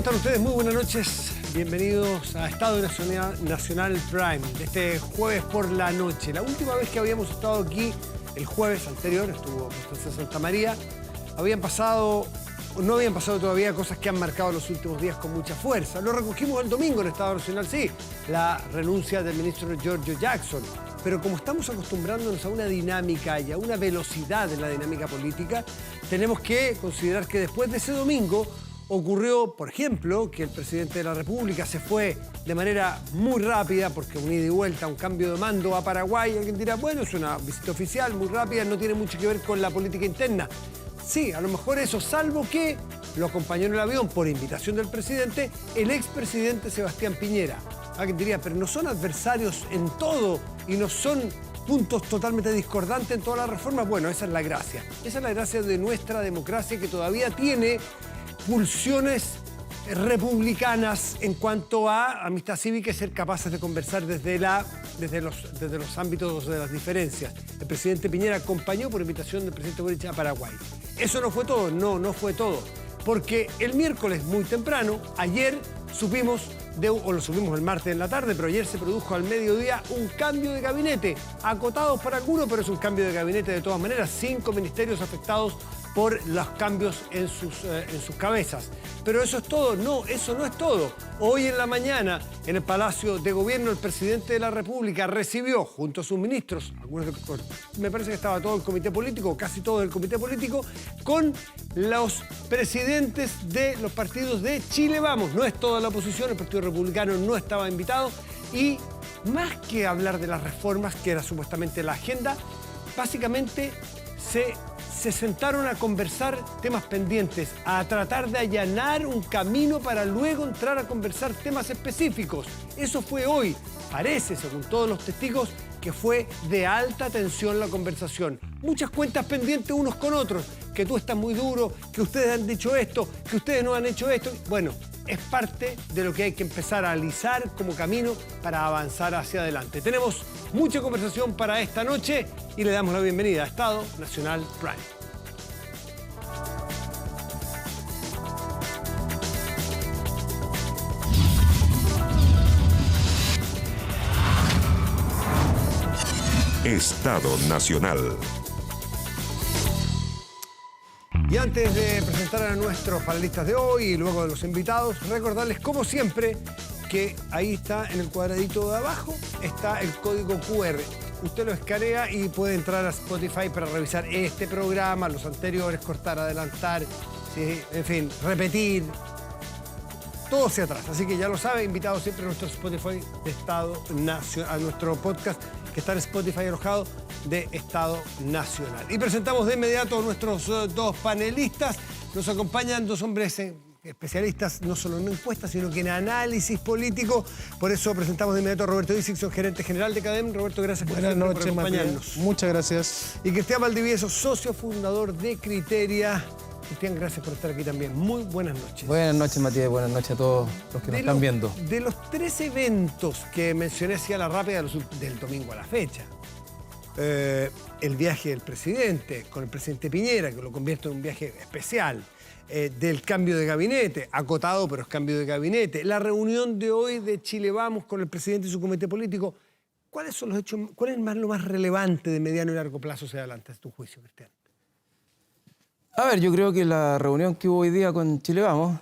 están ustedes? Muy buenas noches. Bienvenidos a Estado Nacional Prime de este jueves por la noche. La última vez que habíamos estado aquí, el jueves anterior, estuvo Constanza Santamaría. No habían pasado todavía cosas que han marcado los últimos días con mucha fuerza. Lo recogimos el domingo en Estado Nacional, sí, la renuncia del ministro Giorgio Jackson. Pero como estamos acostumbrándonos a una dinámica y a una velocidad en la dinámica política, tenemos que considerar que después de ese domingo ocurrió, por ejemplo, que el presidente de la República se fue de manera muy rápida, porque un ida y vuelta, un cambio de mando a Paraguay. Alguien dirá, bueno, es una visita oficial muy rápida, no tiene mucho que ver con la política interna. Sí, a lo mejor eso, salvo que lo acompañó en el avión por invitación del presidente, el expresidente Sebastián Piñera. Alguien diría, pero no son adversarios en todo y no son puntos totalmente discordantes en todas las reformas. Bueno, esa es la gracia. Esa es la gracia de nuestra democracia, que todavía tiene pulsiones republicanas en cuanto a amistad cívica y ser capaces de conversar desde los ámbitos de las diferencias. El presidente Piñera acompañó por invitación del presidente Boric a Paraguay. Eso no fue todo, no fue todo. Porque el miércoles muy temprano, ayer supimos, o lo supimos el martes en la tarde, pero ayer se produjo al mediodía un cambio de gabinete. Acotados para algunos, pero es un cambio de gabinete de todas maneras. 5 ministerios afectados por los cambios en sus cabezas. Pero eso es todo. No, eso no es todo. Hoy en la mañana, en el Palacio de Gobierno, el presidente de la República recibió, junto a sus ministros, me parece que estaba todo el comité político, casi todo el comité político, con los presidentes de los partidos de Chile Vamos. No es toda la oposición, el Partido Republicano no estaba invitado. Y más que hablar de las reformas, que era supuestamente la agenda, básicamente se sentaron a conversar temas pendientes, a tratar de allanar un camino para luego entrar a conversar temas específicos. Eso fue hoy. Parece, según todos los testigos, que fue de alta tensión la conversación. Muchas cuentas pendientes unos con otros. Que tú estás muy duro, que ustedes han dicho esto, que ustedes no han hecho esto. Bueno, es parte de lo que hay que empezar a alisar como camino para avanzar hacia adelante. Tenemos mucha conversación para esta noche y le damos la bienvenida a Estado Nacional Prime. Estado Nacional. Y antes de presentar a nuestros panelistas de hoy y luego de los invitados, recordarles, como siempre, que ahí está, en el cuadradito de abajo, está el código QR. Usted lo escanea y puede entrar a Spotify para revisar este programa, los anteriores, cortar, adelantar, ¿sí? En fin, repetir, todo hacia atrás. Así que ya lo sabe, invitado siempre a nuestro Spotify de Estado Nacional, a nuestro podcast que está en Spotify alojado de Estado Nacional. Y presentamos de inmediato a nuestros dos panelistas. Nos acompañan dos hombres especialistas no solo en encuestas, sino que en análisis político. Por eso presentamos de inmediato a Roberto Dixon, gerente general de CADEM. Roberto, gracias por acompañarnos. Matías. Muchas gracias. Y Cristian Valdivieso, socio fundador de Criteria. Cristian, gracias por estar aquí también. Muy buenas noches. Buenas noches, Matías. Buenas noches a todos los que nos están viendo. De los 3 eventos que mencioné así a la rápida del domingo a la fecha, el viaje del presidente con el presidente Piñera, que lo convierte en un viaje especial, del cambio de gabinete, acotado, pero es cambio de gabinete, la reunión de hoy de Chile Vamos con el presidente y su comité político, ¿cuáles son los hechos, cuál es lo más relevante de mediano y largo plazo hacia adelante, es tu juicio, Cristian? A ver, yo creo que la reunión que hubo hoy día con Chile Vamos,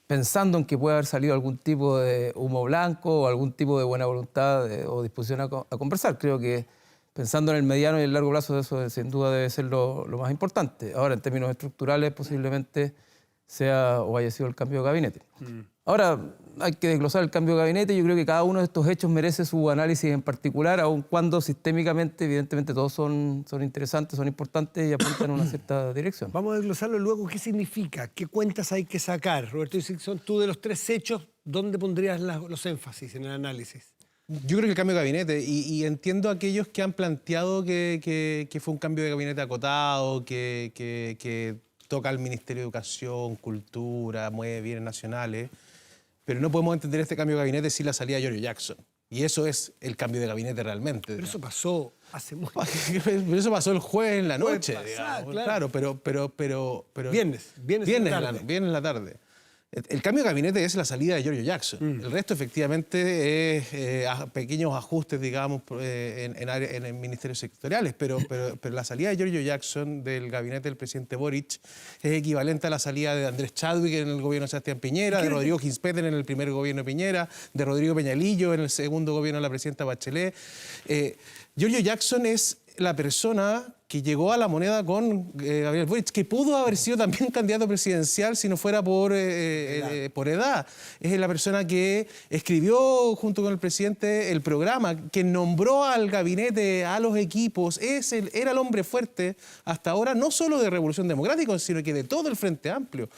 pensando en que puede haber salido algún tipo de humo blanco o algún tipo de buena voluntad o disposición a conversar, creo que pensando en el mediano y el largo plazo, eso sin duda debe ser lo más importante. Ahora, en términos estructurales, posiblemente sea o haya sido el cambio de gabinete. Ahora, hay que desglosar el cambio de gabinete. Yo creo que cada uno de estos hechos merece su análisis en particular, aun cuando sistémicamente, evidentemente, todos son interesantes, son importantes y apuntan en una cierta dirección. Vamos a desglosarlo luego. ¿Qué significa? ¿Qué cuentas hay que sacar? Roberto Dixon, tú de los 3 hechos, ¿dónde pondrías los énfasis en el análisis? Yo creo que el cambio de gabinete, y entiendo a aquellos que han planteado que fue un cambio de gabinete acotado, que toca al Ministerio de Educación, Cultura, mueve bienes nacionales, pero no podemos entender este cambio de gabinete sin la salida de Giorgio Jackson. Y eso es el cambio de gabinete realmente. Pero eso pasó hace mucho. Pero eso pasó el jueves en la noche, pasar, digamos. Claro, pero Viernes en la tarde. El cambio de gabinete es la salida de Giorgio Jackson. El resto, efectivamente, es pequeños ajustes, digamos, en ministerios sectoriales. Pero la salida de Giorgio Jackson del gabinete del presidente Boric es equivalente a la salida de Andrés Chadwick en el gobierno de Sebastián Piñera, de Rodrigo Ginspeter en el primer gobierno de Piñera, de Rodrigo Peñalillo en el segundo gobierno de la presidenta Bachelet. Giorgio Jackson es la persona que llegó a la moneda con Gabriel Boric, que pudo haber sido también candidato presidencial si no fuera por edad. Es la persona que escribió junto con el presidente el programa, que nombró al gabinete, a los equipos. Era el hombre fuerte hasta ahora, no solo de Revolución Democrática, sino que de todo el Frente Amplio.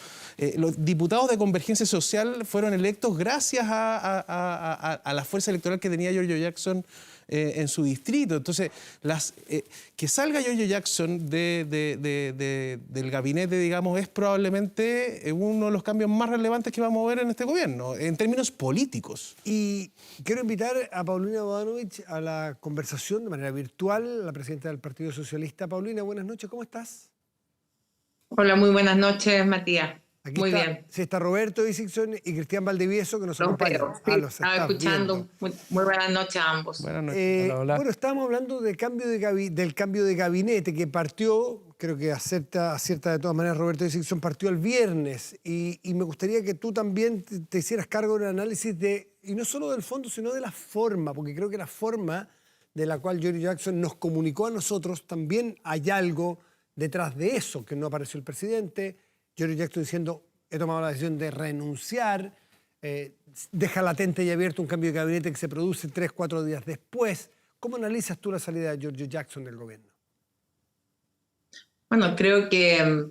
Los diputados de Convergencia Social fueron electos gracias a la fuerza electoral que tenía Giorgio Jackson en su distrito. Entonces, que salga Giorgio Jackson del gabinete, digamos, es probablemente uno de los cambios más relevantes que vamos a ver en este gobierno, en términos políticos. Y quiero invitar a Paulina Bodanovich a la conversación de manera virtual, la presidenta del Partido Socialista. Paulina, buenas noches, ¿cómo estás? Hola, muy buenas noches, Matías. Aquí muy está, bien. Sí, está Roberto Dixon y Cristian Valdivieso, que nos Los acompañan. veo, sí, Los estaba estás escuchando. viendo. Muy buenas noches a ambos. Buenas noches. Hola, hola. Bueno, estábamos hablando del cambio de gabinete que partió, creo que acierta de todas maneras Roberto Dixon, partió el viernes. Y me gustaría que tú también te hicieras cargo de un análisis y no solo del fondo, sino de la forma, porque creo que la forma de la cual Giorgio Jackson nos comunicó a nosotros, también hay algo detrás de eso, que no apareció el presidente, Giorgio Jackson diciendo: he tomado la decisión de renunciar, deja latente y abierto un cambio de gabinete que se produce 3-4 días después. ¿Cómo analizas tú la salida de Giorgio Jackson del gobierno? Bueno, creo que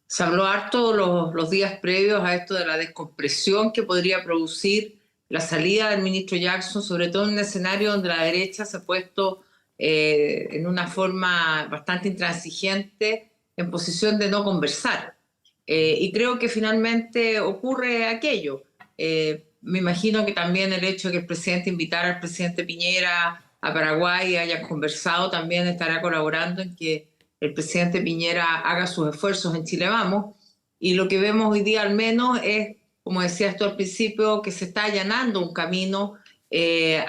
se habló harto los días previos a esto de la descompresión que podría producir la salida del ministro Jackson, sobre todo en un escenario donde la derecha se ha puesto en una forma bastante intransigente en posición de no conversar. Y creo que finalmente ocurre aquello. Me imagino que también el hecho de que el presidente invitara al presidente Piñera a Paraguay y haya conversado también estará colaborando en que el presidente Piñera haga sus esfuerzos en Chile Vamos. Y lo que vemos hoy día al menos es, como decías tú al principio, que se está allanando un camino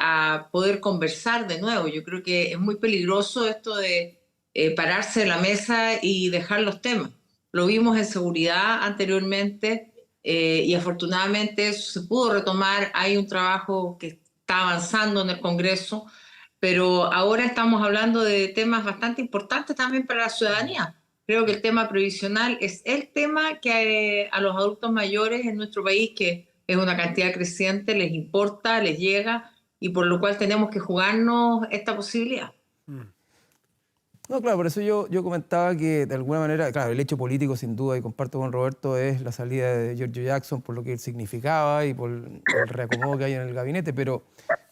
a poder conversar de nuevo. Yo creo que es muy peligroso esto de pararse de la mesa y dejar los temas. Lo vimos en seguridad anteriormente y afortunadamente eso se pudo retomar. Hay un trabajo que está avanzando en el Congreso, pero ahora estamos hablando de temas bastante importantes también para la ciudadanía. Creo que el tema previsional es el tema que a los adultos mayores en nuestro país, que es una cantidad creciente, les importa, les llega, y por lo cual tenemos que jugarnos esta posibilidad. No, claro, por eso yo comentaba que de alguna manera, claro, el hecho político sin duda, y comparto con Roberto, es la salida de Giorgio Jackson por lo que él significaba y por el reacomodo que hay en el gabinete, pero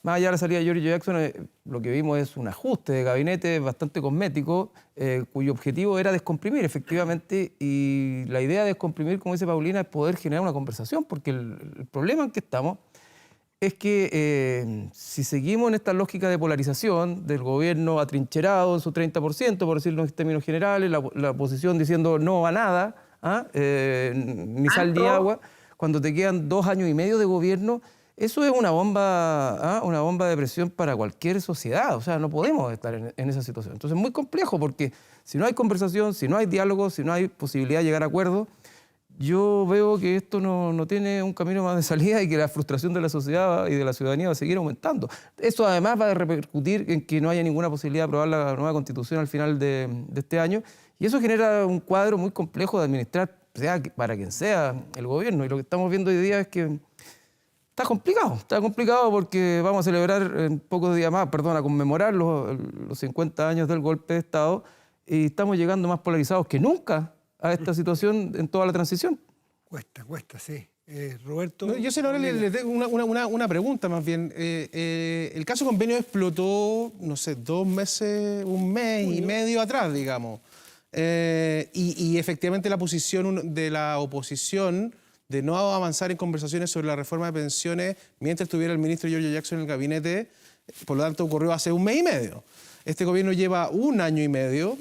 más allá de la salida de Giorgio Jackson, lo que vimos es un ajuste de gabinete bastante cosmético, cuyo objetivo era descomprimir efectivamente, y la idea de descomprimir, como dice Paulina, es poder generar una conversación, porque el problema en que estamos es que si seguimos en esta lógica de polarización del gobierno atrincherado en su 30%, por decirlo en términos generales, la oposición diciendo no a nada, ni sal ni agua, cuando te quedan 2 años y medio de gobierno, eso es una bomba de presión para cualquier sociedad. O sea, no podemos estar en esa situación. Entonces es muy complejo porque si no hay conversación, si no hay diálogo, si no hay posibilidad de llegar a acuerdos, yo veo que esto no tiene un camino más de salida y que la frustración de la sociedad y de la ciudadanía va a seguir aumentando. Eso además va a repercutir en que no haya ninguna posibilidad de aprobar la nueva Constitución al final de este año, y eso genera un cuadro muy complejo de administrar, sea para quien sea el gobierno. Y lo que estamos viendo hoy día es que está complicado porque vamos a celebrar en pocos días más, a conmemorar los 50 años del golpe de Estado, y estamos llegando más polarizados que nunca a esta situación en toda la transición. Cuesta, sí. Roberto. No, yo sé, ahora le tengo una pregunta más bien. El caso convenio explotó, no sé, 2 meses, 1 mes y medio atrás, digamos. Y efectivamente la posición de la oposición de no avanzar en conversaciones sobre la reforma de pensiones mientras estuviera el ministro Giorgio Jackson en el gabinete, por lo tanto ocurrió hace 1 mes y medio. Este gobierno lleva 1 año y medio,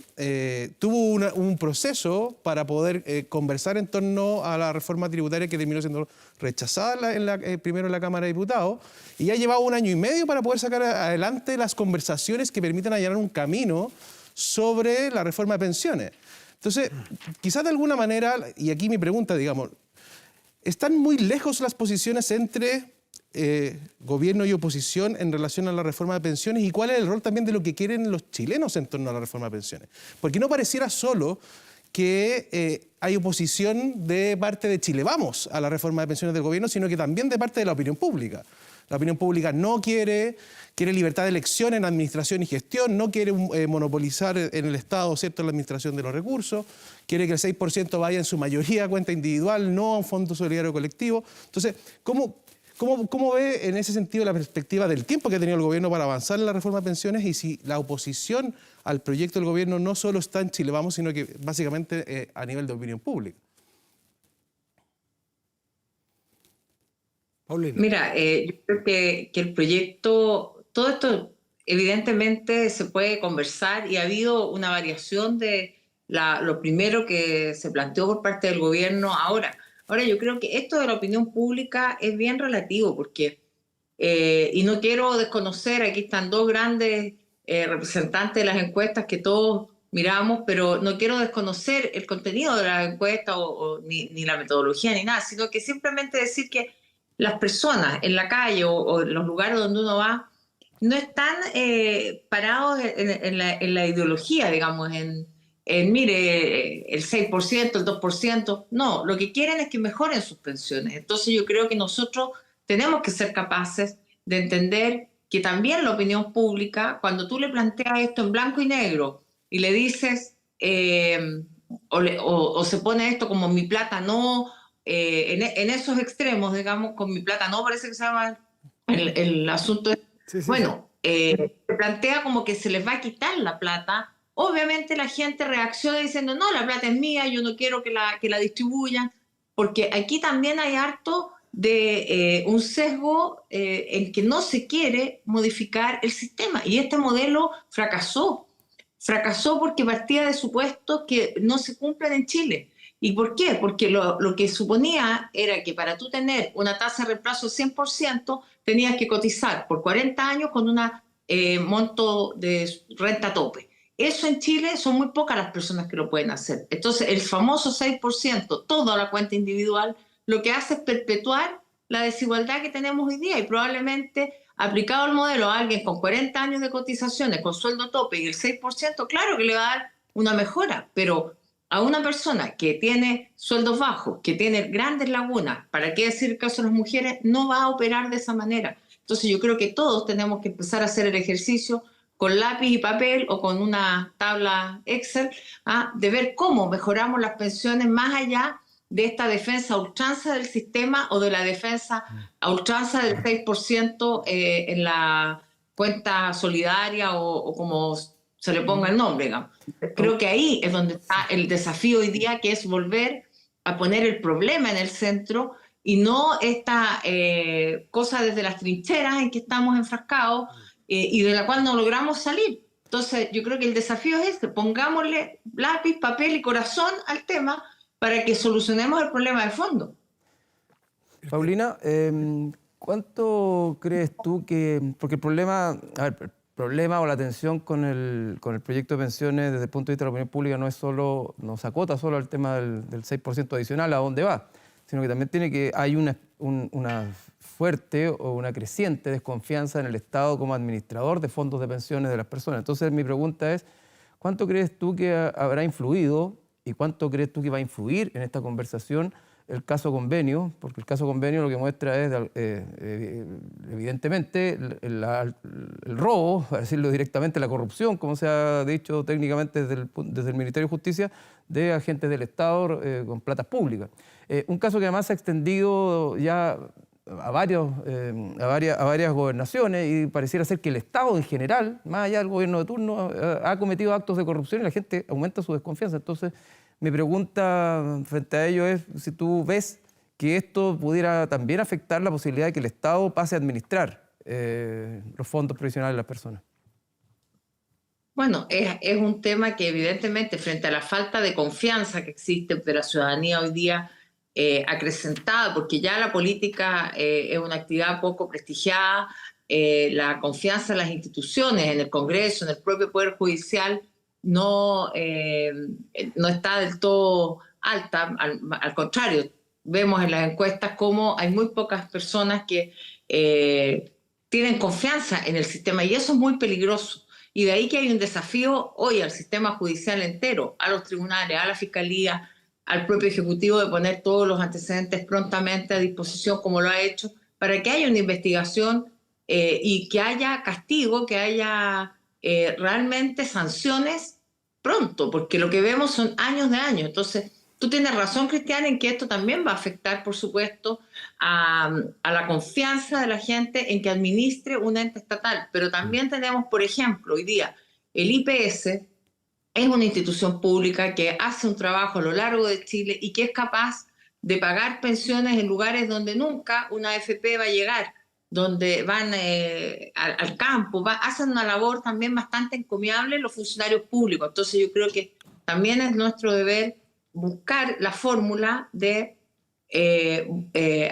tuvo un proceso para poder conversar en torno a la reforma tributaria que terminó siendo rechazada primero en la Cámara de Diputados, y ya lleva 1 año y medio para poder sacar adelante las conversaciones que permitan allanar un camino sobre la reforma de pensiones. Entonces, quizás de alguna manera, y aquí mi pregunta, digamos, ¿están muy lejos las posiciones entre gobierno y oposición en relación a la reforma de pensiones? ¿Y cuál es el rol también de lo que quieren los chilenos en torno a la reforma de pensiones? Porque no pareciera solo que hay oposición de parte de Chile Vamos a la reforma de pensiones del gobierno, sino que también de parte de la opinión pública. La opinión pública no quiere libertad de elección en administración y gestión, no quiere monopolizar en el Estado, ¿cierto?, la administración de los recursos, quiere que el 6% vaya en su mayoría a cuenta individual, no a un fondo solidario colectivo. Entonces, ¿cómo ve en ese sentido la perspectiva del tiempo que ha tenido el gobierno para avanzar en la reforma de pensiones, y si la oposición al proyecto del gobierno no solo está en Chile Vamos, sino que básicamente a nivel de opinión pública? Paulina. Mira, yo creo que el proyecto, todo esto evidentemente se puede conversar, y ha habido una variación de lo primero que se planteó por parte del gobierno ahora. Ahora, yo creo que esto de la opinión pública es bien relativo, porque, y no quiero desconocer, aquí están dos grandes representantes de las encuestas que todos miramos, pero no quiero desconocer el contenido de las encuestas ni la metodología ni nada, sino que simplemente decir que las personas en la calle o en los lugares donde uno va no están parados en la ideología, digamos, mire, el 6%, el 2%. No, lo que quieren es que mejoren sus pensiones. Entonces yo creo que nosotros tenemos que ser capaces de entender que también la opinión pública, cuando tú le planteas esto en blanco y negro y le dices, o se pone esto como mi plata no, en esos extremos, digamos, con mi plata no, parece que se llama el asunto. Sí, sí, bueno, se plantea como que se les va a quitar la plata. Obviamente la gente reacciona diciendo, no, la plata es mía, yo no quiero que la distribuyan, porque aquí también hay harto de un sesgo en que no se quiere modificar el sistema, y este modelo fracasó porque partía de supuestos que no se cumplen en Chile. ¿Y por qué? Porque lo que suponía era que para tú tener una tasa de reemplazo del 100%, tenías que cotizar por 40 años con un monto de renta tope. Eso en Chile son muy pocas las personas que lo pueden hacer. Entonces, el famoso 6%, toda la cuenta individual, lo que hace es perpetuar la desigualdad que tenemos hoy día, y probablemente aplicado el modelo a alguien con 40 años de cotizaciones, con sueldo tope y el 6%, claro que le va a dar una mejora, pero a una persona que tiene sueldos bajos, que tiene grandes lagunas, ¿para qué decir el caso de las mujeres? No va a operar de esa manera. Entonces yo creo que todos tenemos que empezar a hacer el ejercicio con lápiz y papel o con una tabla Excel, de ver cómo mejoramos las pensiones más allá de esta defensa a ultranza del sistema o de la defensa a ultranza del 6% en la cuenta solidaria o como se le ponga el nombre, digamos. Creo que ahí es donde está el desafío hoy día, que es volver a poner el problema en el centro y no esta cosa desde las trincheras en que estamos enfrascados y de la cual no logramos salir. Entonces yo creo que el desafío es este: pongámosle lápiz, papel y corazón al tema para que solucionemos el problema de fondo. Paulina, ¿cuánto crees tú que...? Porque el problema, el problema o la tensión con el proyecto de pensiones desde el punto de vista de la opinión pública no se acota solo al tema del 6% adicional, a dónde va, sino que también hay una fuerte o una creciente desconfianza en el Estado como administrador de fondos de pensiones de las personas. Entonces mi pregunta es, ¿cuánto crees tú que habrá influido y cuánto crees tú que va a influir en esta conversación el caso convenio? Porque el caso convenio lo que muestra es, evidentemente, el robo, para decirlo directamente, la corrupción, como se ha dicho técnicamente desde el Ministerio de Justicia, de agentes del Estado con platas públicas. Un caso que además se ha extendido ya a varias gobernaciones, y pareciera ser que el Estado en general, más allá del gobierno de turno, ha cometido actos de corrupción y la gente aumenta su desconfianza. Entonces, mi pregunta frente a ello es si tú ves que esto pudiera también afectar la posibilidad de que el Estado pase a administrar los fondos previsionales de las personas. Bueno, es un tema que evidentemente frente a la falta de confianza que existe de la ciudadanía hoy día acrecentada, porque ya la política es una actividad poco prestigiada, la confianza en las instituciones, en el Congreso, en el propio Poder Judicial, no está del todo alta, al contrario, vemos en las encuestas cómo hay muy pocas personas que tienen confianza en el sistema y eso es muy peligroso. Y de ahí que hay un desafío hoy al sistema judicial entero, a los tribunales, a la fiscalía, al propio Ejecutivo de poner todos los antecedentes prontamente a disposición, como lo ha hecho, para que haya una investigación y que haya castigo, que haya realmente sanciones pronto, porque lo que vemos son años de años. Entonces, tú tienes razón, Cristian, en que esto también va a afectar, por supuesto, a la confianza de la gente en que administre un ente estatal. Pero también tenemos, por ejemplo, hoy día el IPS es una institución pública que hace un trabajo a lo largo de Chile y que es capaz de pagar pensiones en lugares donde nunca una AFP va a llegar, donde van al campo, hacen una labor también bastante encomiable los funcionarios públicos. Entonces yo creo que también es nuestro deber buscar la fórmula de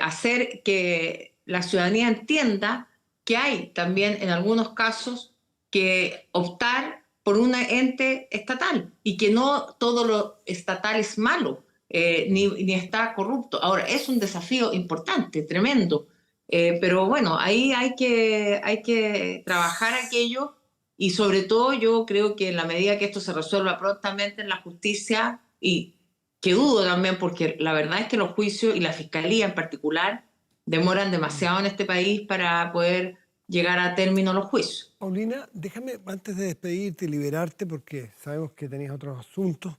hacer que la ciudadanía entienda que hay también en algunos casos que optar por un ente estatal y que no todo lo estatal es malo ni está corrupto. Ahora, es un desafío importante, tremendo, pero bueno, ahí hay que trabajar aquello y sobre todo yo creo que en la medida que esto se resuelva prontamente en la justicia y que dudo también porque la verdad es que los juicios y la fiscalía en particular demoran demasiado en este país para poder llegar a término los juicios. Paulina, déjame, antes de despedirte y liberarte, porque sabemos que tenéis otros asuntos,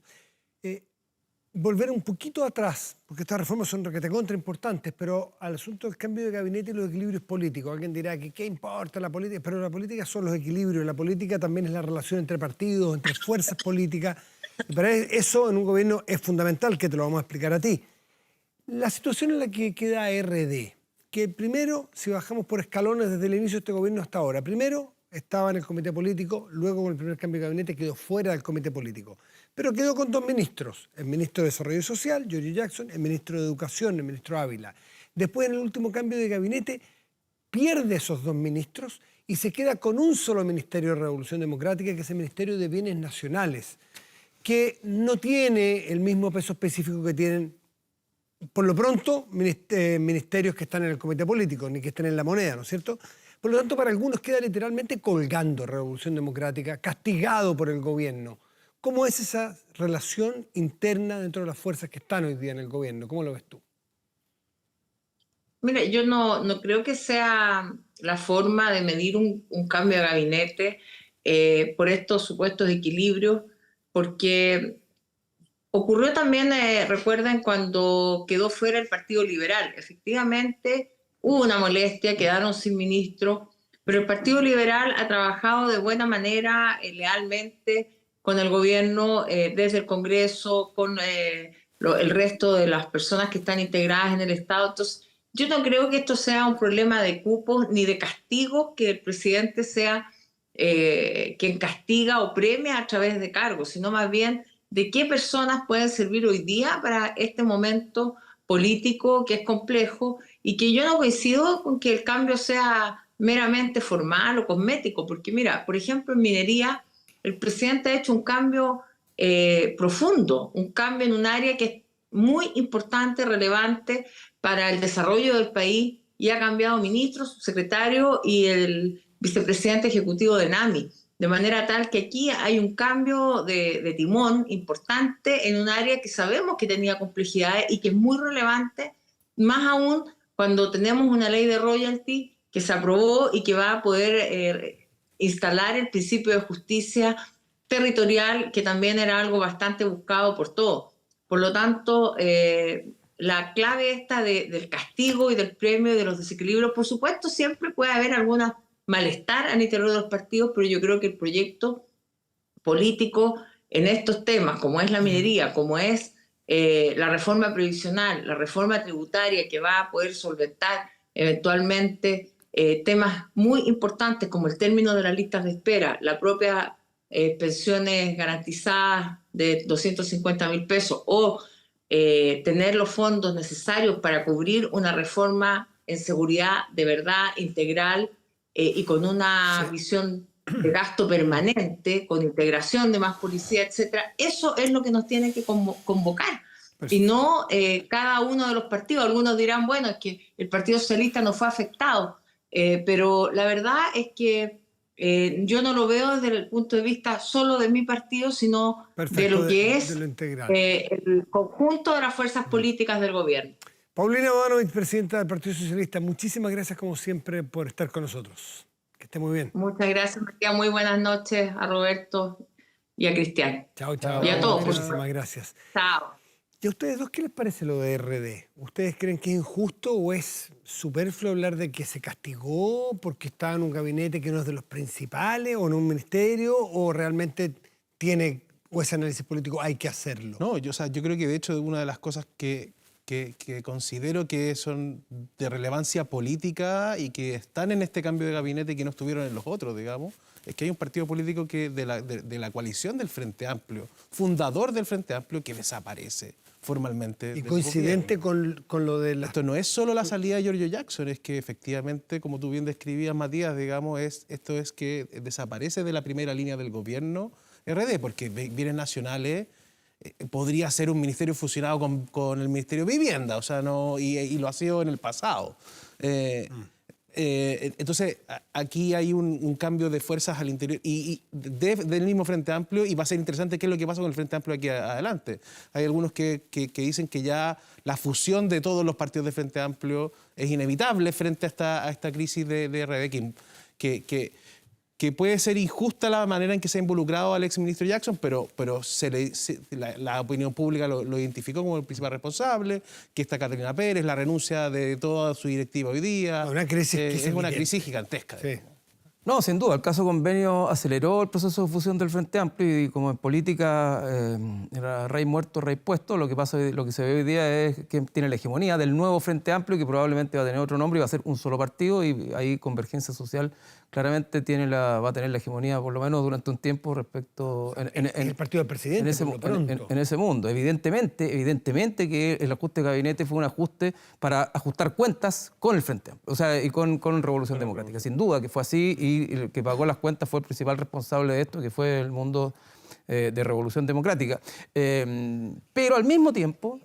volver un poquito atrás, porque estas reformas son requete contra importantes, pero al asunto del cambio de gabinete y los equilibrios políticos. Alguien dirá que qué importa la política, pero la política son los equilibrios, la política también es la relación entre partidos, entre fuerzas políticas, y para eso en un gobierno es fundamental, que te lo vamos a explicar a ti. La situación en la que queda RD, que primero, si bajamos por escalones desde el inicio de este gobierno hasta ahora, primero estaba en el comité político, luego con el primer cambio de gabinete quedó fuera del comité político, pero quedó con dos ministros, el ministro de Desarrollo Social, Giorgio Jackson, el ministro de Educación, el ministro Ávila. Después, en el último cambio de gabinete, pierde esos dos ministros y se queda con un solo ministerio de Revolución Democrática, que es el Ministerio de Bienes Nacionales, que no tiene el mismo peso específico que tienen, por lo pronto, ministerios que están en el comité político, ni que estén en la moneda, ¿no es cierto? Por lo tanto, para algunos queda literalmente colgando Revolución Democrática, castigado por el gobierno. ¿Cómo es esa relación interna dentro de las fuerzas que están hoy día en el gobierno? ¿Cómo lo ves tú? Mira, yo no creo que sea la forma de medir un cambio de gabinete por estos supuestos equilibrios, porque ocurrió también, recuerdan, cuando quedó fuera el Partido Liberal. Efectivamente, hubo una molestia, quedaron sin ministro, pero el Partido Liberal ha trabajado de buena manera, lealmente, con el gobierno, desde el Congreso, con el resto de las personas que están integradas en el Estado. Entonces, yo no creo que esto sea un problema de cupos ni de castigos, que el presidente sea quien castiga o premia a través de cargos, sino más bien de qué personas pueden servir hoy día para este momento político que es complejo y que yo no coincido con que el cambio sea meramente formal o cosmético, porque mira, por ejemplo, en minería el presidente ha hecho un cambio profundo, un cambio en un área que es muy importante, relevante para el desarrollo del país y ha cambiado ministro, subsecretario y el vicepresidente ejecutivo de NAMI. De manera tal que aquí hay un cambio de timón importante en un área que sabemos que tenía complejidades y que es muy relevante, más aún cuando tenemos una ley de royalty que se aprobó y que va a poder instalar el principio de justicia territorial, que también era algo bastante buscado por todos. Por lo tanto, la clave esta del castigo y del premio y de los desequilibrios, por supuesto, siempre puede haber alguna malestar al interior de los partidos, pero yo creo que el proyecto político en estos temas, como es la minería, como es la reforma previsional, la reforma tributaria que va a poder solventar eventualmente temas muy importantes como el término de las listas de espera, la propia pensiones garantizadas de 250.000 pesos o tener los fondos necesarios para cubrir una reforma en seguridad de verdad integral y con una visión de gasto permanente, con integración de más policía, etcétera. Eso es lo que nos tiene que convocar. Y no cada uno de los partidos. Algunos dirán, bueno, es que el Partido Socialista no fue afectado, pero la verdad es que yo no lo veo desde el punto de vista solo de mi partido, sino de lo que es el conjunto de las fuerzas políticas del gobierno. Paulina Bodanovich, presidenta del Partido Socialista, muchísimas gracias como siempre por estar con nosotros. Que esté muy bien. Muchas gracias, Matías. Muy buenas noches a Roberto y a Cristian. Chao, chao. Y a todos. Muchísimas gracias. Chao. ¿Y a ustedes dos qué les parece lo de RD? ¿Ustedes creen que es injusto o es superfluo hablar de que se castigó porque estaba en un gabinete que no es de los principales o en un ministerio, o realmente tiene, o ese análisis político hay que hacerlo? No, yo creo que de hecho una de las cosas que considero que son de relevancia política y que están en este cambio de gabinete y que no estuvieron en los otros, digamos, es que hay un partido político que de la coalición del Frente Amplio, fundador del Frente Amplio, que desaparece formalmente. Y coincidente con lo de la... Esto no es solo la salida de Giorgio Jackson, es que efectivamente, como tú bien describías, Matías, digamos, esto es que desaparece de la primera línea del gobierno RD, porque bienes nacionales podría ser un ministerio fusionado con el Ministerio de Vivienda, o sea, no, y lo ha sido en el pasado. Entonces, aquí hay un cambio de fuerzas al interior del mismo Frente Amplio, y va a ser interesante qué es lo que pasa con el Frente Amplio aquí adelante. Hay algunos que dicen que ya la fusión de todos los partidos del Frente Amplio es inevitable frente a esta crisis de RD, que puede ser injusta la manera en que se ha involucrado al exministro Jackson, pero la opinión pública lo identificó como el principal responsable, que está Catalina Pérez, la renuncia de toda su directiva hoy día. Una crisis es una crisis gigantesca. Sí. No, sin duda. El caso convenio aceleró el proceso de fusión del Frente Amplio, y como en política era rey muerto, rey puesto, lo que se ve hoy día es que tiene la hegemonía del nuevo Frente Amplio, que probablemente va a tener otro nombre y va a ser un solo partido, y ahí Convergencia Social claramente va a tener la hegemonía por lo menos durante un tiempo respecto... En el partido del presidente, en ese mundo. Evidentemente que el ajuste de gabinete fue un ajuste para ajustar cuentas con el Frente Amplio, o sea, y con Revolución Democrática. Sin duda que fue así, y el que pagó las cuentas fue el principal responsable de esto, que fue el mundo de Revolución Democrática. Pero al mismo tiempo,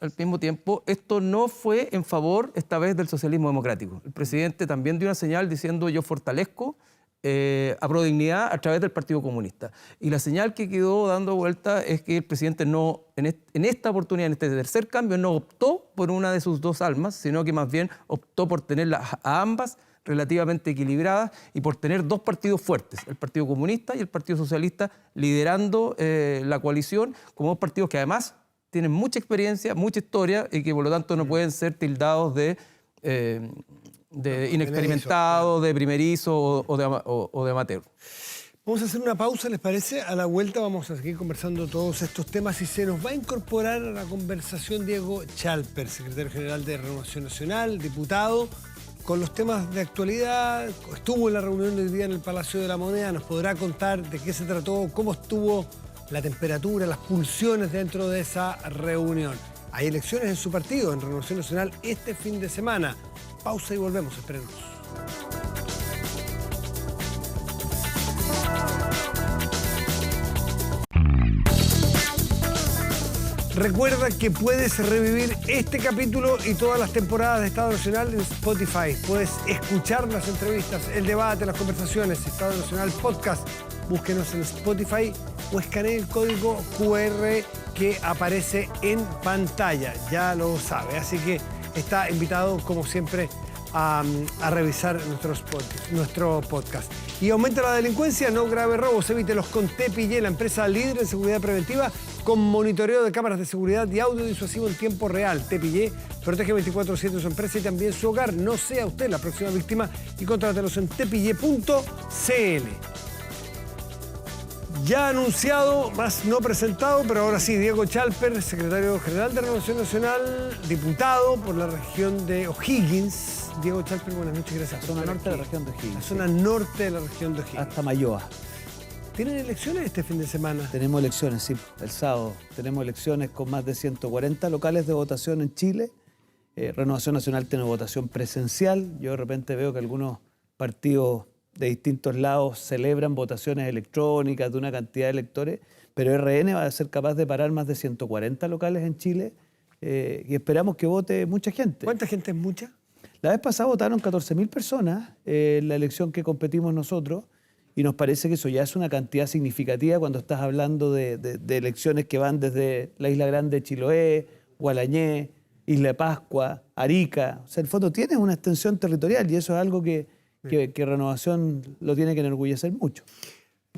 esto no fue en favor, esta vez, del socialismo democrático. El presidente también dio una señal diciendo: yo fortalezco a Prodignidad a través del Partido Comunista. Y la señal que quedó dando vuelta es que el presidente no, en esta oportunidad, en este tercer cambio, no optó por una de sus dos almas, sino que más bien optó por tenerlas a ambas relativamente equilibradas, y por tener dos partidos fuertes, el Partido Comunista y el Partido Socialista, liderando la coalición, como dos partidos que además tienen mucha experiencia, mucha historia, y que por lo tanto no pueden ser tildados de inexperimentados, de primerizo o de amateur. Vamos a hacer una pausa, ¿les parece? A la vuelta vamos a seguir conversando todos estos temas, y se nos va a incorporar a la conversación Diego Chalper, secretario general de Renovación Nacional, diputado, con los temas de actualidad. Estuvo en la reunión de hoy día en el Palacio de la Moneda, nos podrá contar de qué se trató, cómo estuvo la temperatura, las pulsiones dentro de esa reunión. Hay elecciones en su partido, en Renovación Nacional, este fin de semana. Pausa y volvemos, espérenos. Recuerda que puedes revivir este capítulo y todas las temporadas de Estado Nacional en Spotify. Puedes escuchar las entrevistas, el debate, las conversaciones. Estado Nacional Podcast. Búsquenos en Spotify o escanee el código QR que aparece en pantalla. Ya lo sabe. Así que está invitado, como siempre, a revisar nuestro podcast. Y aumenta la delincuencia, no grave robos, evítelos con Tepillé, la empresa líder en seguridad preventiva, con monitoreo de cámaras de seguridad y audio disuasivo en tiempo real. Tepillé protege 24/7 su empresa y también su hogar. No sea usted la próxima víctima y contrátelos en tepillé.cl. Ya anunciado, más no presentado, pero ahora sí, Diego Chalper, secretario general de Renovación Nacional, diputado por la región de O'Higgins. Diego Chalper, buenas noches, gracias. La zona norte de la región de O'Higgins. La zona norte de la región de O'Higgins. Hasta Mayoa. ¿Tienen elecciones este fin de semana? Tenemos elecciones, sí. El sábado tenemos elecciones con más de 140 locales de votación en Chile. Renovación Nacional tiene votación presencial. Yo de repente veo que algunos partidos de distintos lados celebran votaciones electrónicas de una cantidad de electores, pero RN va a ser capaz de parar más de 140 locales en Chile y esperamos que vote mucha gente. ¿Cuánta gente es mucha? La vez pasada votaron 14.000 personas en la elección que competimos nosotros y nos parece que eso ya es una cantidad significativa cuando estás hablando de elecciones que van desde la Isla Grande, Chiloé, Gualañé, Isla de Pascua, Arica. O sea, el fondo tiene una extensión territorial y eso es algo que Renovación lo tiene que enorgullecer mucho.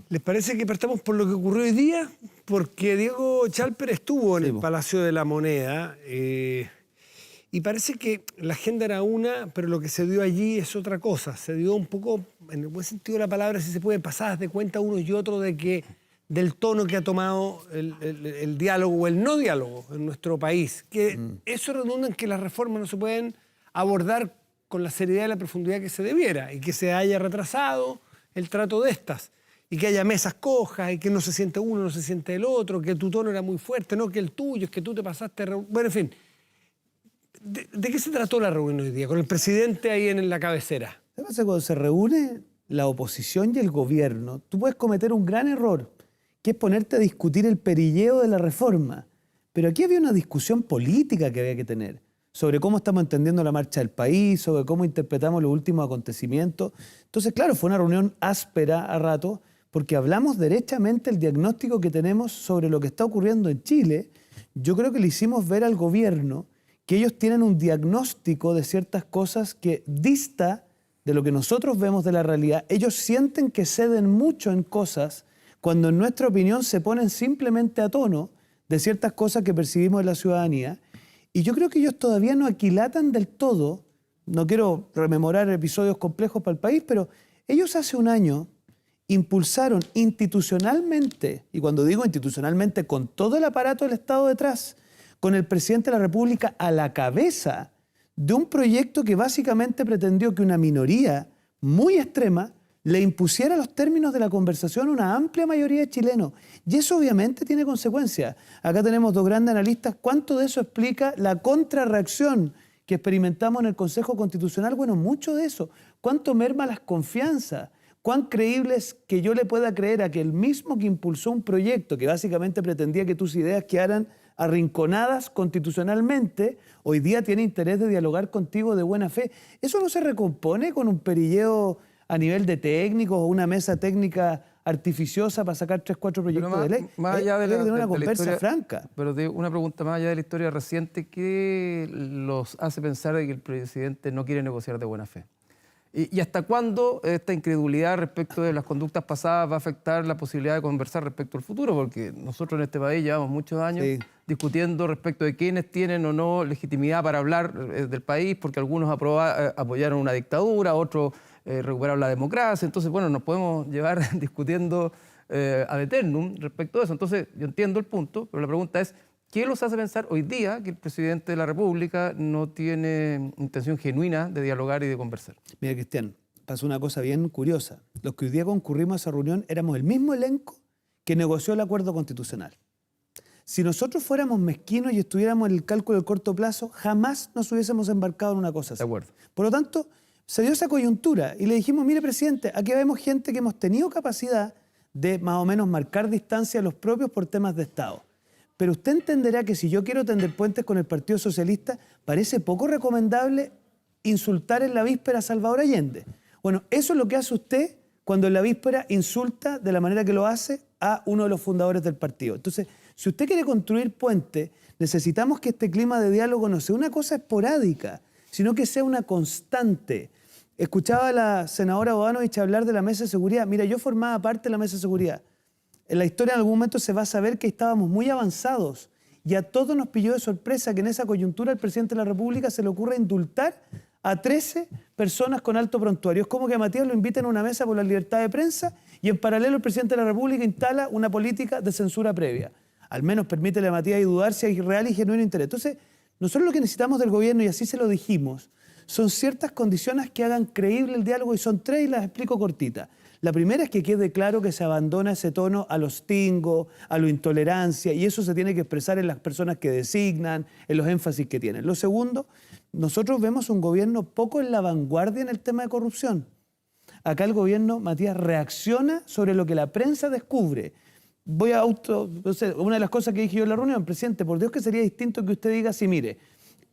¿Les parece que partamos por lo que ocurrió hoy día? Porque Diego Chalper estuvo en el Palacio de la Moneda y parece que la agenda era una, pero lo que se dio allí es otra cosa. Se dio un poco, en el buen sentido de la palabra, si se puede pasar de cuenta uno y otro del tono que ha tomado el diálogo o el no diálogo en nuestro país. Que eso redunda en que las reformas no se pueden abordar con la seriedad y la profundidad que se debiera y que se haya retrasado el trato de estas y que haya mesas cojas y que no se siente uno, no se siente el otro, que tu tono era muy fuerte, no que el tuyo, es que tú te pasaste... Bueno, en fin, ¿de qué se trató la reunión hoy día? Con el presidente ahí en la cabecera. Cuando se reúne la oposición y el gobierno, tú puedes cometer un gran error, que es ponerte a discutir el perilleo de la reforma. Pero aquí había una discusión política que había que tener sobre cómo estamos entendiendo la marcha del país, sobre cómo interpretamos los últimos acontecimientos. Entonces, claro, fue una reunión áspera a rato, porque hablamos derechamente el diagnóstico que tenemos sobre lo que está ocurriendo en Chile. Yo creo que le hicimos ver al gobierno que ellos tienen un diagnóstico de ciertas cosas que dista de lo que nosotros vemos de la realidad. Ellos sienten que ceden mucho en cosas cuando en nuestra opinión se ponen simplemente a tono de ciertas cosas que percibimos en la ciudadanía. Y yo creo que ellos todavía no aquilatan del todo, no quiero rememorar episodios complejos para el país, pero ellos hace un año impulsaron institucionalmente, y cuando digo institucionalmente, con todo el aparato del Estado detrás, con el presidente de la República a la cabeza de un proyecto que básicamente pretendió que una minoría muy extrema le impusiera los términos de la conversación a una amplia mayoría de chilenos. Y eso obviamente tiene consecuencias. Acá tenemos dos grandes analistas. ¿Cuánto de eso explica la contrarreacción que experimentamos en el Consejo Constitucional? Bueno, mucho de eso. ¿Cuánto merma las confianzas? ¿Cuán creíble es que yo le pueda creer a que el mismo que impulsó un proyecto que básicamente pretendía que tus ideas quedaran arrinconadas constitucionalmente, hoy día tiene interés de dialogar contigo de buena fe? Eso no se recompone con un perilleo a nivel de técnicos o una mesa técnica artificiosa para sacar 3 o 4 proyectos de ley. Más allá de una conversa historia, franca. Pero una pregunta más allá de la historia reciente, ¿qué los hace pensar de que el presidente no quiere negociar de buena fe? ¿Y hasta cuándo esta incredulidad respecto de las conductas pasadas va a afectar la posibilidad de conversar respecto al futuro? Porque nosotros en este país llevamos muchos años discutiendo respecto de quiénes tienen o no legitimidad para hablar del país, porque algunos apoyaron una dictadura, otros recuperaron la democracia. Entonces, bueno, nos podemos llevar discutiendo ad eternum respecto de eso. Entonces, yo entiendo el punto, pero la pregunta es, ¿qué los hace pensar hoy día que el presidente de la República no tiene intención genuina de dialogar y de conversar? Mira, Cristian, pasó una cosa bien curiosa. Los que hoy día concurrimos a esa reunión éramos el mismo elenco que negoció el acuerdo constitucional. Si nosotros fuéramos mezquinos y estuviéramos en el cálculo del corto plazo, jamás nos hubiésemos embarcado en una cosa así. De acuerdo. Por lo tanto, se dio esa coyuntura y le dijimos, mire, presidente, aquí vemos gente que hemos tenido capacidad de más o menos marcar distancia a los propios por temas de Estado. Pero usted entenderá que si yo quiero tender puentes con el Partido Socialista, parece poco recomendable insultar en la víspera a Salvador Allende. Bueno, eso es lo que hace usted cuando en la víspera insulta de la manera que lo hace a uno de los fundadores del partido. Entonces, si usted quiere construir puentes, necesitamos que este clima de diálogo no sea una cosa esporádica, sino que sea una constante. Escuchaba a la senadora Bodanovich hablar de la mesa de seguridad. Mira, yo formaba parte de la mesa de seguridad. En la historia en algún momento se va a saber que estábamos muy avanzados y a todos nos pilló de sorpresa que en esa coyuntura al presidente de la República se le ocurra indultar a 13 personas con alto prontuario. Es como que a Matías lo inviten a una mesa por la libertad de prensa y en paralelo el presidente de la República instala una política de censura previa. Al menos permítele a Matías dudar si hay real y genuino interés. Entonces, nosotros lo que necesitamos del gobierno, y así se lo dijimos, son ciertas condiciones que hagan creíble el diálogo y son 3 y las explico cortitas. La primera es que quede claro que se abandona ese tono a los tingos, a la intolerancia, y eso se tiene que expresar en las personas que designan, en los énfasis que tienen. Lo segundo, nosotros vemos un gobierno poco en la vanguardia en el tema de corrupción. Acá el gobierno, Matías, reacciona sobre lo que la prensa descubre. No sé, una de las cosas que dije yo en la reunión, presidente, por Dios que sería distinto que usted diga, sí, mire,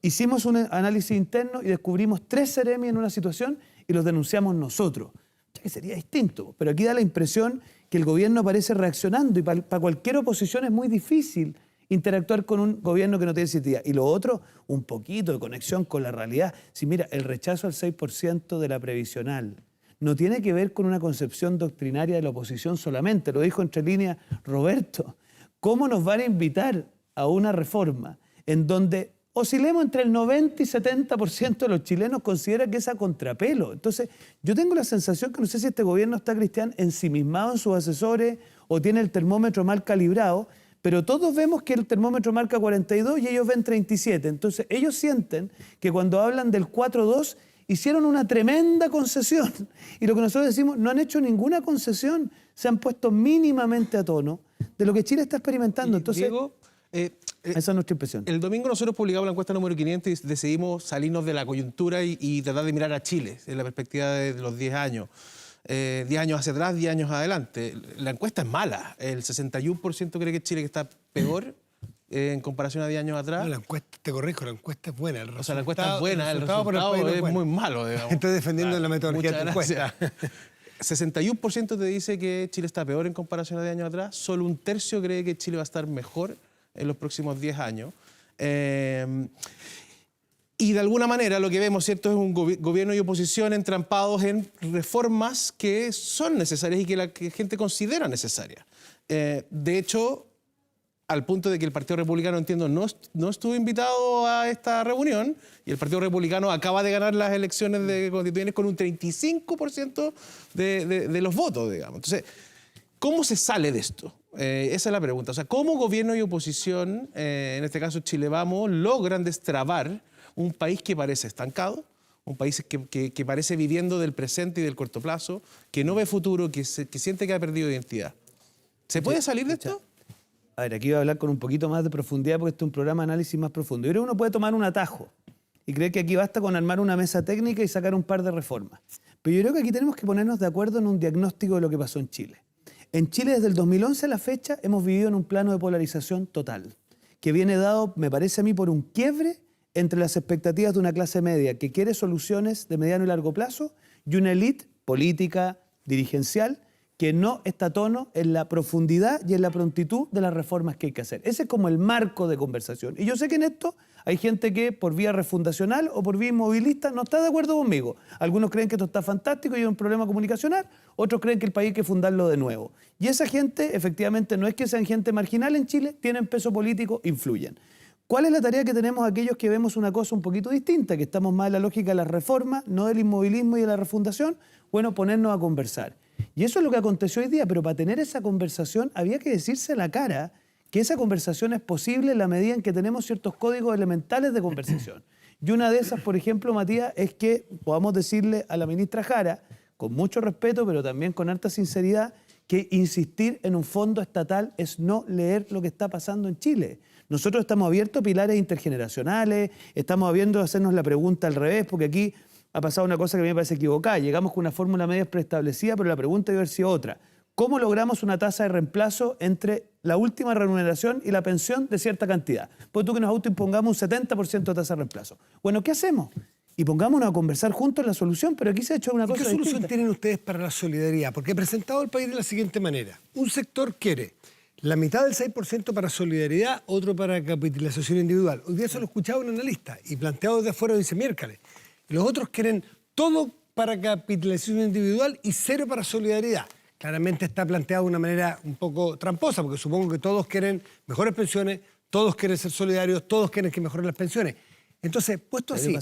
hicimos un análisis interno y descubrimos 3 seremi en una situación y los denunciamos nosotros. Ya que sería distinto, pero aquí da la impresión que el gobierno aparece reaccionando y para cualquier oposición es muy difícil interactuar con un gobierno que no tiene sentido. Y lo otro, un poquito de conexión con la realidad. Si mira, el rechazo al 6% de la previsional no tiene que ver con una concepción doctrinaria de la oposición solamente, lo dijo entre líneas Roberto. ¿Cómo nos van a invitar a una reforma en donde oscilemos entre el 90 y 70% de los chilenos considera que es a contrapelo? Entonces, yo tengo la sensación que no sé si este gobierno está, Cristian, ensimismado en sus asesores o tiene el termómetro mal calibrado, pero todos vemos que el termómetro marca 42 y ellos ven 37. Entonces, ellos sienten que cuando hablan del 4-2 hicieron una tremenda concesión. Y lo que nosotros decimos, no han hecho ninguna concesión, se han puesto mínimamente a tono de lo que Chile está experimentando. Entonces, Diego, esa es nuestra impresión. el domingo nosotros publicamos la encuesta número 500 y decidimos salirnos de la coyuntura y tratar de mirar a Chile en la perspectiva de los 10 años. 10 años hacia atrás, 10 años adelante. La encuesta es mala. El 61% cree que Chile está peor en comparación a 10 años atrás. No, la encuesta, te corrijo, la encuesta es buena. O sea, la encuesta es buena, el resultado por el país no es bueno. muy malo, digamos. Estoy defendiendo Claro, la metodología de tu muchas encuesta. gracias. 61% te dice que Chile está peor en comparación a 10 años atrás. Solo un tercio cree que Chile va a estar mejor en los próximos 10 años. Y de alguna manera lo que vemos, ¿cierto?, es un gobierno y oposición entrampados en reformas que son necesarias y que la gente considera necesarias. De hecho, al punto de que el Partido Republicano, entiendo, no estuvo invitado a esta reunión y el Partido Republicano acaba de ganar las elecciones de constituyentes con un 35% de los votos, digamos. Entonces, ¿cómo se sale de esto? Esa es la pregunta. O sea, ¿cómo gobierno y oposición, en este caso Chile Vamos, logran destrabar un país que parece estancado, un país que parece viviendo del presente y del corto plazo, que no ve futuro, que siente que ha perdido identidad? ¿Se puede salir de esto? A ver, aquí voy a hablar con un poquito más de profundidad porque este es un programa de análisis más profundo. Yo creo que uno puede tomar un atajo y cree que aquí basta con armar una mesa técnica y sacar un par de reformas. Pero yo creo que aquí tenemos que ponernos de acuerdo en un diagnóstico de lo que pasó en Chile. En Chile, desde el 2011 a la fecha, hemos vivido en un plano de polarización total, que viene dado, me parece a mí, por un quiebre entre las expectativas de una clase media que quiere soluciones de mediano y largo plazo y una élite política, dirigencial, que no está a tono en la profundidad y en la prontitud de las reformas que hay que hacer. Ese es como el marco de conversación. Y yo sé que en esto hay gente que por vía refundacional o por vía inmovilista no está de acuerdo conmigo. Algunos creen que esto está fantástico y hay un problema comunicacional, otros creen que el país hay que fundarlo de nuevo. Y esa gente, efectivamente, no es que sean gente marginal en Chile, tienen peso político, influyen. ¿Cuál es la tarea que tenemos aquellos que vemos una cosa un poquito distinta, que estamos más en la lógica de las reformas, no del inmovilismo y de la refundación? Bueno, ponernos a conversar. Y eso es lo que aconteció hoy día, pero para tener esa conversación había que decirse a la cara que esa conversación es posible en la medida en que tenemos ciertos códigos elementales de conversación. Y una de esas, por ejemplo, Matías, es que podamos decirle a la ministra Jara, con mucho respeto, pero también con harta sinceridad, que insistir en un fondo estatal es no leer lo que está pasando en Chile. Nosotros estamos abiertos a pilares intergeneracionales, estamos abiertos a hacernos la pregunta al revés, porque aquí ha pasado una cosa que a mí me parece equivocada. Llegamos con una fórmula media preestablecida, pero la pregunta debe haber sido otra. ¿Cómo logramos una tasa de reemplazo entre la última remuneración y la pensión de cierta cantidad? Pues tú que nos autoimpongamos un 70% de tasa de reemplazo. Bueno, ¿qué hacemos? Y pongámonos a conversar juntos la solución, pero aquí se ha hecho una cosa ¿Qué solución distinta. tienen ustedes para la solidaridad? Porque he presentado el país de la siguiente manera. Un sector quiere la mitad del 6% para solidaridad, otro para capitalización individual. Hoy día se lo escuchaba un analista y planteado desde afuera dice miércoles. Los otros quieren todo para capitalización individual y cero para solidaridad. Claramente está planteado de una manera un poco tramposa, porque supongo que todos quieren mejores pensiones, todos quieren ser solidarios, todos quieren que mejoren las pensiones. Entonces, puesto así,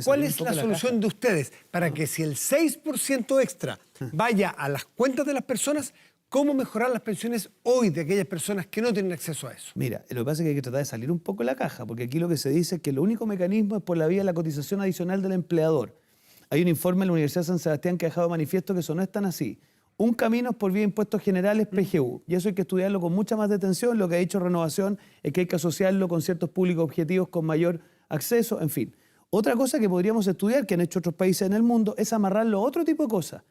¿cuál es la solución de ustedes para que si el 6% extra vaya a las cuentas de las personas, cómo mejorar las pensiones hoy de aquellas personas que no tienen acceso a eso? Mira, lo que pasa es que hay que tratar de salir un poco de la caja, porque aquí lo que se dice es que el único mecanismo es por la vía de la cotización adicional del empleador. Hay un informe en la Universidad de San Sebastián que ha dejado manifiesto que eso no es tan así. Un camino es por vía de impuestos generales, PGU, y eso hay que estudiarlo con mucha más detención. Lo que ha dicho Renovación es que hay que asociarlo con ciertos públicos objetivos con mayor acceso, en fin. Otra cosa que podríamos estudiar, que han hecho otros países en el mundo, es amarrarlo a otro tipo de cosas.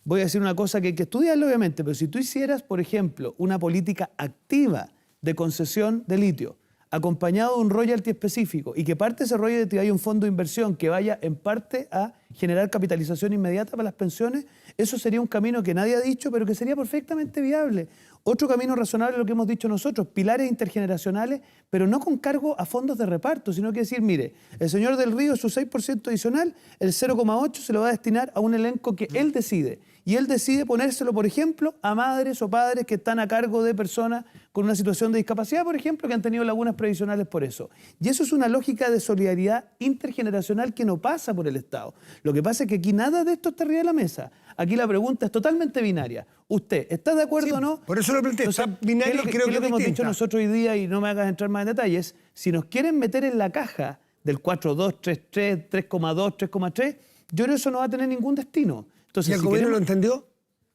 Voy a decir una cosa que hay que estudiarlo, obviamente, pero si tú hicieras, por ejemplo, una política activa de concesión de litio, acompañado de un royalty específico, y que parte de ese royalty haya un fondo de inversión que vaya en parte a generar capitalización inmediata para las pensiones, eso sería un camino que nadie ha dicho, pero que sería perfectamente viable. Otro camino razonable es lo que hemos dicho nosotros, pilares intergeneracionales, pero no con cargo a fondos de reparto, sino que decir, mire, el señor del Río, su 6% adicional, el 0,8 se lo va a destinar a un elenco que él decide. Y él decide ponérselo, por ejemplo, a madres o padres que están a cargo de personas con una situación de discapacidad, por ejemplo, que han tenido lagunas previsionales por eso. Y eso es una lógica de solidaridad intergeneracional que no pasa por el Estado. Lo que pasa es que aquí nada de esto está arriba de la mesa. Aquí la pregunta es totalmente binaria. ¿Usted está de acuerdo o no? Por eso lo planteé. Está binaria y creo que lo que hemos distinta. dicho nosotros hoy día, y no me hagas entrar más en detalles, si nos quieren meter en la caja del 4,2, 3,3, 3,2, 3,3, yo creo que eso no va a tener ningún destino. Entonces, ¿Y el si gobierno queremos- lo entendió?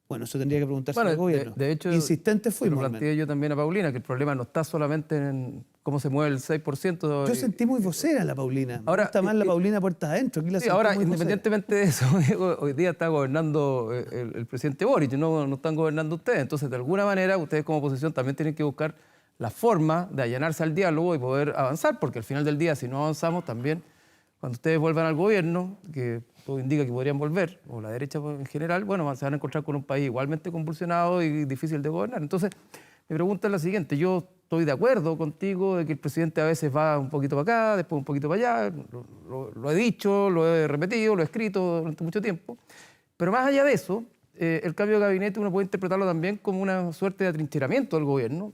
Bueno, eso tendría que preguntarse Bueno, al gobierno. de hecho, insistente se fuimos. lo al menos. planteé yo también a Paulina, que el problema no está solamente en cómo se mueve el 6%. Yo sentí muy vocera la Paulina. Ahora, Me gusta más la Paulina puertas adentro. Aquí la Sí, sentí ahora, muy vocera. independientemente de eso, Diego, hoy día está gobernando el presidente Boric, no están gobernando ustedes. Entonces, de alguna manera, ustedes como oposición también tienen que buscar la forma de allanarse al diálogo y poder avanzar, porque al final del día, si no avanzamos, también, cuando ustedes vuelvan al gobierno, que todo indica que podrían volver, o la derecha en general, bueno, se van a encontrar con un país igualmente convulsionado y difícil de gobernar. Entonces, mi pregunta es la siguiente. Yo estoy de acuerdo contigo de que el presidente a veces va un poquito para acá, después un poquito para allá. Lo he dicho, lo he repetido, lo he escrito durante mucho tiempo. Pero más allá de eso, el cambio de gabinete uno puede interpretarlo también como una suerte de atrincheramiento del gobierno,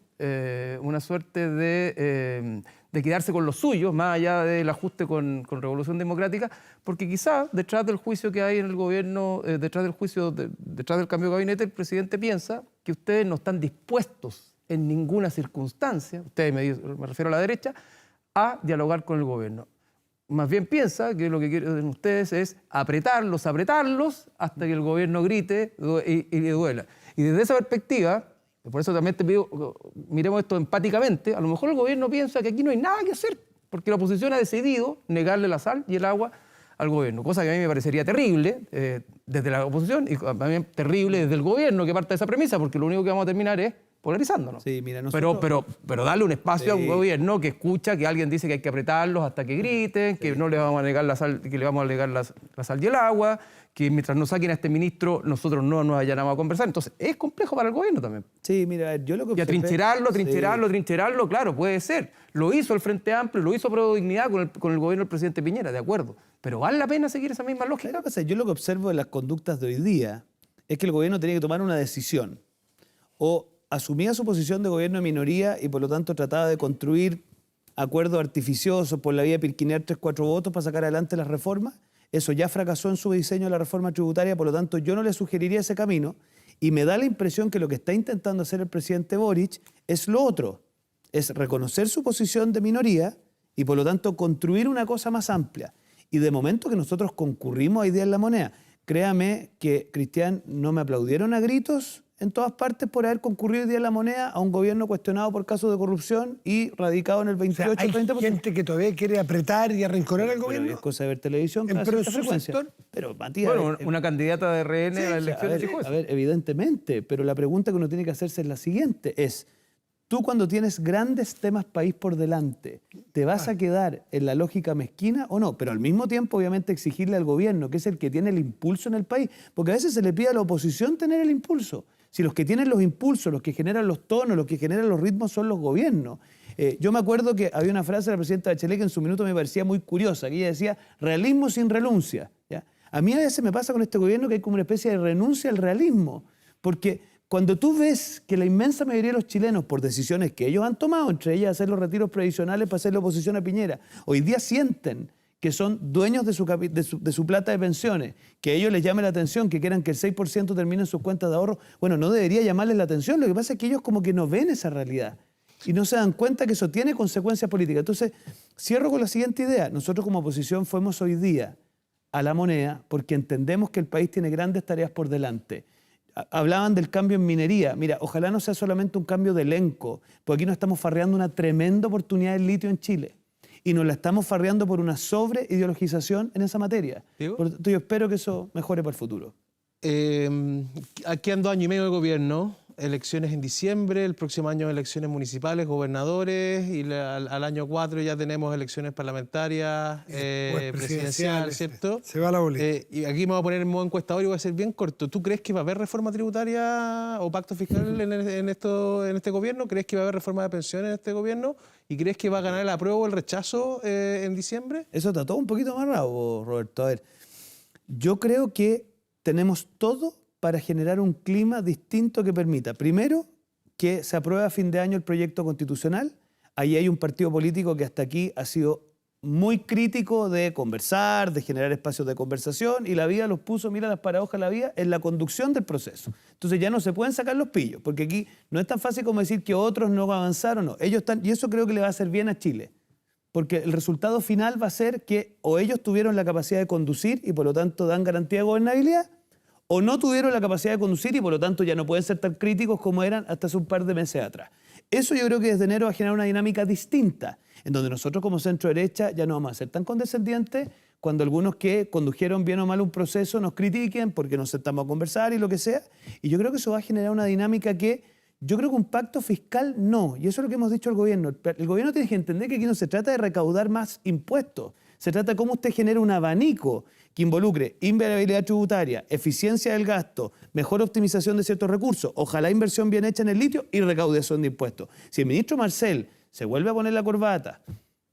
una suerte de quedarse con los suyos, más allá del ajuste con Revolución Democrática, porque quizá detrás del juicio que hay en el gobierno, detrás del cambio de gabinete, el presidente piensa que ustedes no están dispuestos en ninguna circunstancia, ustedes me refiero a la derecha, a dialogar con el gobierno. Más bien piensa que lo que quieren ustedes es apretarlos hasta que el gobierno grite y le duela. Y desde esa perspectiva, por eso también te pido, miremos esto empáticamente, a lo mejor el gobierno piensa que aquí no hay nada que hacer, porque la oposición ha decidido negarle la sal y el agua al gobierno, cosa que a mí me parecería terrible desde la oposición y también terrible desde el gobierno que parte de esa premisa, porque lo único que vamos a terminar es polarizándonos. Sí, mira, nosotros- Pero darle un espacio a Sí. un gobierno que escucha que alguien dice que hay que apretarlos hasta que griten, que no le vamos a negar la sal, que le vamos a negar la sal y el agua, que mientras no saquen a este ministro nosotros no nos hallanamos a conversar. Entonces es complejo para el gobierno también. Sí, mira, yo lo que Y observé- trincherarlo, claro, puede ser. Lo hizo el Frente Amplio, lo hizo Pro Dignidad con el gobierno del presidente Piñera, de acuerdo. Pero ¿vale la pena seguir esa misma ¿Sabes lógica? lo que pasa? Yo lo que observo de las conductas de hoy día es que el gobierno tenía que tomar una decisión. O asumía su posición de gobierno de minoría y por lo tanto trataba de construir acuerdos artificiosos por la vía de pirquinear 3-4 votos para sacar adelante las reformas. Eso ya fracasó en su diseño de la reforma tributaria, por lo tanto yo no le sugeriría ese camino y me da la impresión que lo que está intentando hacer el presidente Boric es lo otro, es reconocer su posición de minoría y por lo tanto construir una cosa más amplia. Y de momento que nosotros concurrimos a Hoy Día en la Moneda, créame que, Cristian, no me aplaudieron a gritos en todas partes por haber concurrido Hoy Día en la Moneda a un gobierno cuestionado por casos de corrupción y radicado en el O sea, 28 hay 30%. gente que todavía quiere apretar y arrinconar al Pero gobierno. es cosa de ver televisión cada Pero cierta su frecuencia. sector- Pero, Matías, Bueno, una candidata de RN sí, a o las sea, elecciones dijo eso. a ver, evidentemente, pero la pregunta que uno tiene que hacerse es la siguiente, es, tú cuando tienes grandes temas país por delante, ¿te vas a quedar en la lógica mezquina o no? Pero al mismo tiempo, obviamente, exigirle al gobierno, que es el que tiene el impulso en el país, porque a veces se le pide a la oposición tener el impulso. Si los que tienen los impulsos, los que generan los tonos, los que generan los ritmos son los gobiernos. Yo me acuerdo que había una frase de la presidenta Bachelet que en su minuto me parecía muy curiosa, que ella decía, realismo sin renuncia. ¿Ya? A mí a veces me pasa con este gobierno que hay como una especie de renuncia al realismo, porque cuando tú ves que la inmensa mayoría de los chilenos, por decisiones que ellos han tomado, entre ellas hacer los retiros previsionales para hacer la oposición a Piñera, hoy día sienten que son dueños de su plata de pensiones, que a ellos les llame la atención, que quieran que el 6% termine en sus cuentas de ahorro, bueno, no debería llamarles la atención. Lo que pasa es que ellos como que no ven esa realidad y no se dan cuenta que eso tiene consecuencias políticas. Entonces, cierro con la siguiente idea. Nosotros como oposición fuimos hoy día a la Moneda porque entendemos que el país tiene grandes tareas por delante. Hablaban del cambio en minería. Mira, ojalá no sea solamente un cambio de elenco, porque aquí nos estamos farreando una tremenda oportunidad del litio en Chile. Y nos la estamos farreando por una sobreideologización en esa materia. ¿Diego? Por lo tanto, yo espero que eso mejore para el futuro. Aquí ando año y medio de gobierno, elecciones en diciembre, el próximo año elecciones municipales, gobernadores, y al año 4 ya tenemos elecciones parlamentarias, presidenciales, ¿cierto? Se va la bolita. Y aquí me voy a poner en modo encuestador y voy a ser bien corto. ¿Tú crees que va a haber reforma tributaria o pacto fiscal en este gobierno? ¿Crees que va a haber reforma de pensiones en este gobierno? ¿Y crees que va a ganar el apruebo o el rechazo en diciembre? Eso está todo un poquito amarrado, Roberto. A ver, yo creo que tenemos todo para generar un clima distinto que permita, primero, que se apruebe a fin de año el proyecto constitucional. Ahí hay un partido político que hasta aquí ha sido muy crítico de conversar, de generar espacios de conversación, y la vida los puso, mira las paradojas de la vida, en la conducción del proceso. Entonces ya no se pueden sacar los pillos, porque aquí no es tan fácil como decir que otros no avanzaron, no. Ellos están, y eso creo que le va a hacer bien a Chile, porque el resultado final va a ser que o ellos tuvieron la capacidad de conducir y por lo tanto dan garantía de gobernabilidad, o no tuvieron la capacidad de conducir y por lo tanto ya no pueden ser tan críticos como eran hasta hace un par de meses atrás. Eso yo creo que desde enero va a generar una dinámica distinta, en donde nosotros como centro derecha ya no vamos a ser tan condescendientes cuando algunos que condujeron bien o mal un proceso nos critiquen porque nos sentamos a conversar y lo que sea. Y yo creo que eso va a generar una dinámica que yo creo que un pacto fiscal no. Y eso es lo que hemos dicho al gobierno. El gobierno tiene que entender que aquí no se trata de recaudar más impuestos. Se trata de cómo usted genera un abanico que involucre invariabilidad tributaria, eficiencia del gasto, mejor optimización de ciertos recursos, ojalá inversión bien hecha en el litio y recaudación de impuestos. Si el ministro Marcel se vuelve a poner la corbata,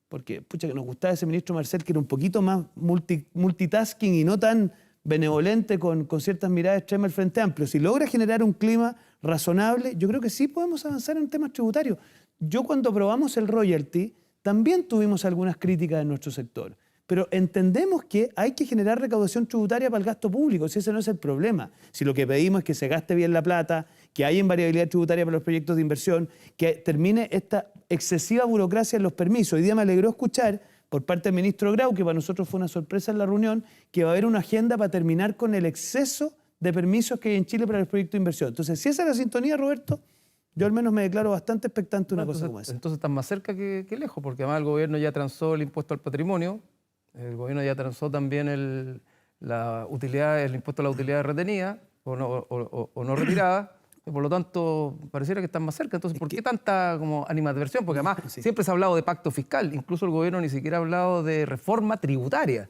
porque pucha que nos gustaba ese ministro Marcel que era un poquito más multitasking y no tan benevolente con ciertas miradas extremas del Frente Amplio, si logra generar un clima razonable, yo creo que sí podemos avanzar en temas tributarios. Yo cuando aprobamos el royalty también tuvimos algunas críticas en nuestro sector. Pero entendemos que hay que generar recaudación tributaria para el gasto público, si ese no es el problema. Si lo que pedimos es que se gaste bien la plata, que haya invariabilidad tributaria para los proyectos de inversión, que termine esta excesiva burocracia en los permisos. Hoy día me alegró escuchar por parte del ministro Grau, que para nosotros fue una sorpresa en la reunión, que va a haber una agenda para terminar con el exceso de permisos que hay en Chile para los proyectos de inversión. Entonces, si esa es la sintonía, Roberto, yo al menos me declaro bastante expectante de una cosa como esa. Entonces están más cerca que lejos, porque además el gobierno ya transó el impuesto al patrimonio. El gobierno ya transó también el impuesto a la utilidad retenida o no retirada, y por lo tanto pareciera que están más cerca. Entonces, ¿por qué tanta como animadversión? Porque además siempre se ha hablado de pacto fiscal, incluso el gobierno ni siquiera ha hablado de reforma tributaria.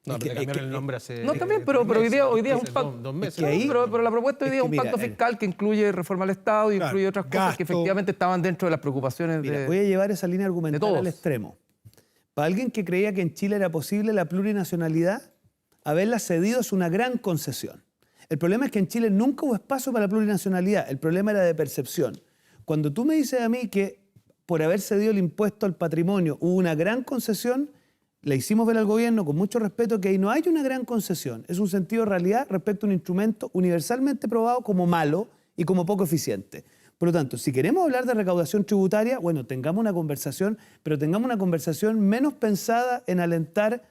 No, pero cambiaron el nombre hace... No, también, pero hoy día es un pacto... 2 meses. Pero la propuesta hoy día es un pacto fiscal que incluye reforma al Estado y incluye otras cosas que efectivamente estaban dentro de las preocupaciones de... Voy a llevar esa línea argumental al extremo. Para alguien que creía que en Chile era posible la plurinacionalidad, haberla cedido es una gran concesión. El problema es que en Chile nunca hubo espacio para la plurinacionalidad, el problema era de percepción. Cuando tú me dices a mí que por haber cedido el impuesto al patrimonio hubo una gran concesión, le hicimos ver al gobierno con mucho respeto que ahí no hay una gran concesión, es un sentido de realidad respecto a un instrumento universalmente probado como malo y como poco eficiente. Por lo tanto, si queremos hablar de recaudación tributaria, bueno, tengamos una conversación, pero tengamos una conversación menos pensada en alentar,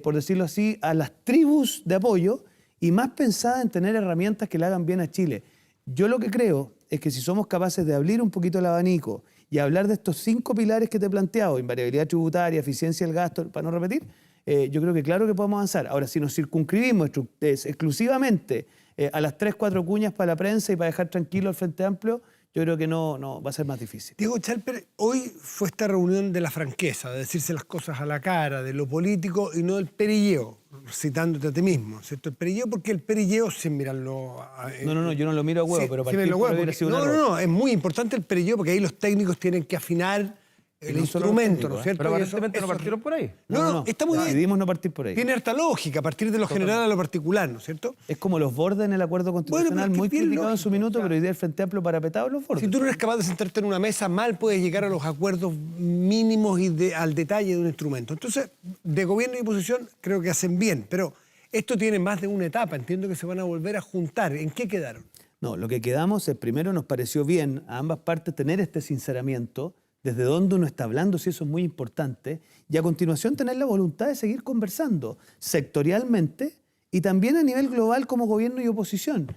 por decirlo así, a las tribus de apoyo y más pensada en tener herramientas que le hagan bien a Chile. Yo lo que creo es que si somos capaces de abrir un poquito el abanico y hablar de estos 5 pilares que te he planteado, invariabilidad tributaria, eficiencia del gasto, para no repetir, yo creo que claro que podemos avanzar. Ahora, si nos circunscribimos exclusivamente a las 3-4 cuñas para la prensa y para dejar tranquilo al Frente Amplio, yo creo que no va a ser más difícil. Diego Chalper, hoy fue esta reunión de la franqueza, de decirse las cosas a la cara, de lo político y no del perilleo, citándote a ti mismo, ¿cierto? El perilleo, porque el perilleo, sin mirarlo... No, yo no lo miro a huevo, sí, pero sí, para es muy importante el perilleo porque ahí los técnicos tienen que afinar el instrumento, ¿no es cierto? Pero aparentemente no partieron por ahí. No, está muy bien. Decidimos no partir por ahí. Tiene harta lógica, a partir de lo general a lo particular, ¿no es cierto? Es como los bordes en el acuerdo constitucional, muy criticado en su minuto, pero hoy día el Frente Amplio parapetado en los bordes. Si tú no eres capaz de sentarte en una mesa, mal puedes llegar a los acuerdos mínimos y al detalle de un instrumento. Entonces, de gobierno y oposición creo que hacen bien, pero esto tiene más de una etapa, entiendo que se van a volver a juntar. ¿En qué quedaron? No, lo que quedamos es, primero nos pareció bien a ambas partes tener este sinceramiento, desde dónde uno está hablando, si eso es muy importante, y a continuación tener la voluntad de seguir conversando sectorialmente y también a nivel global como gobierno y oposición.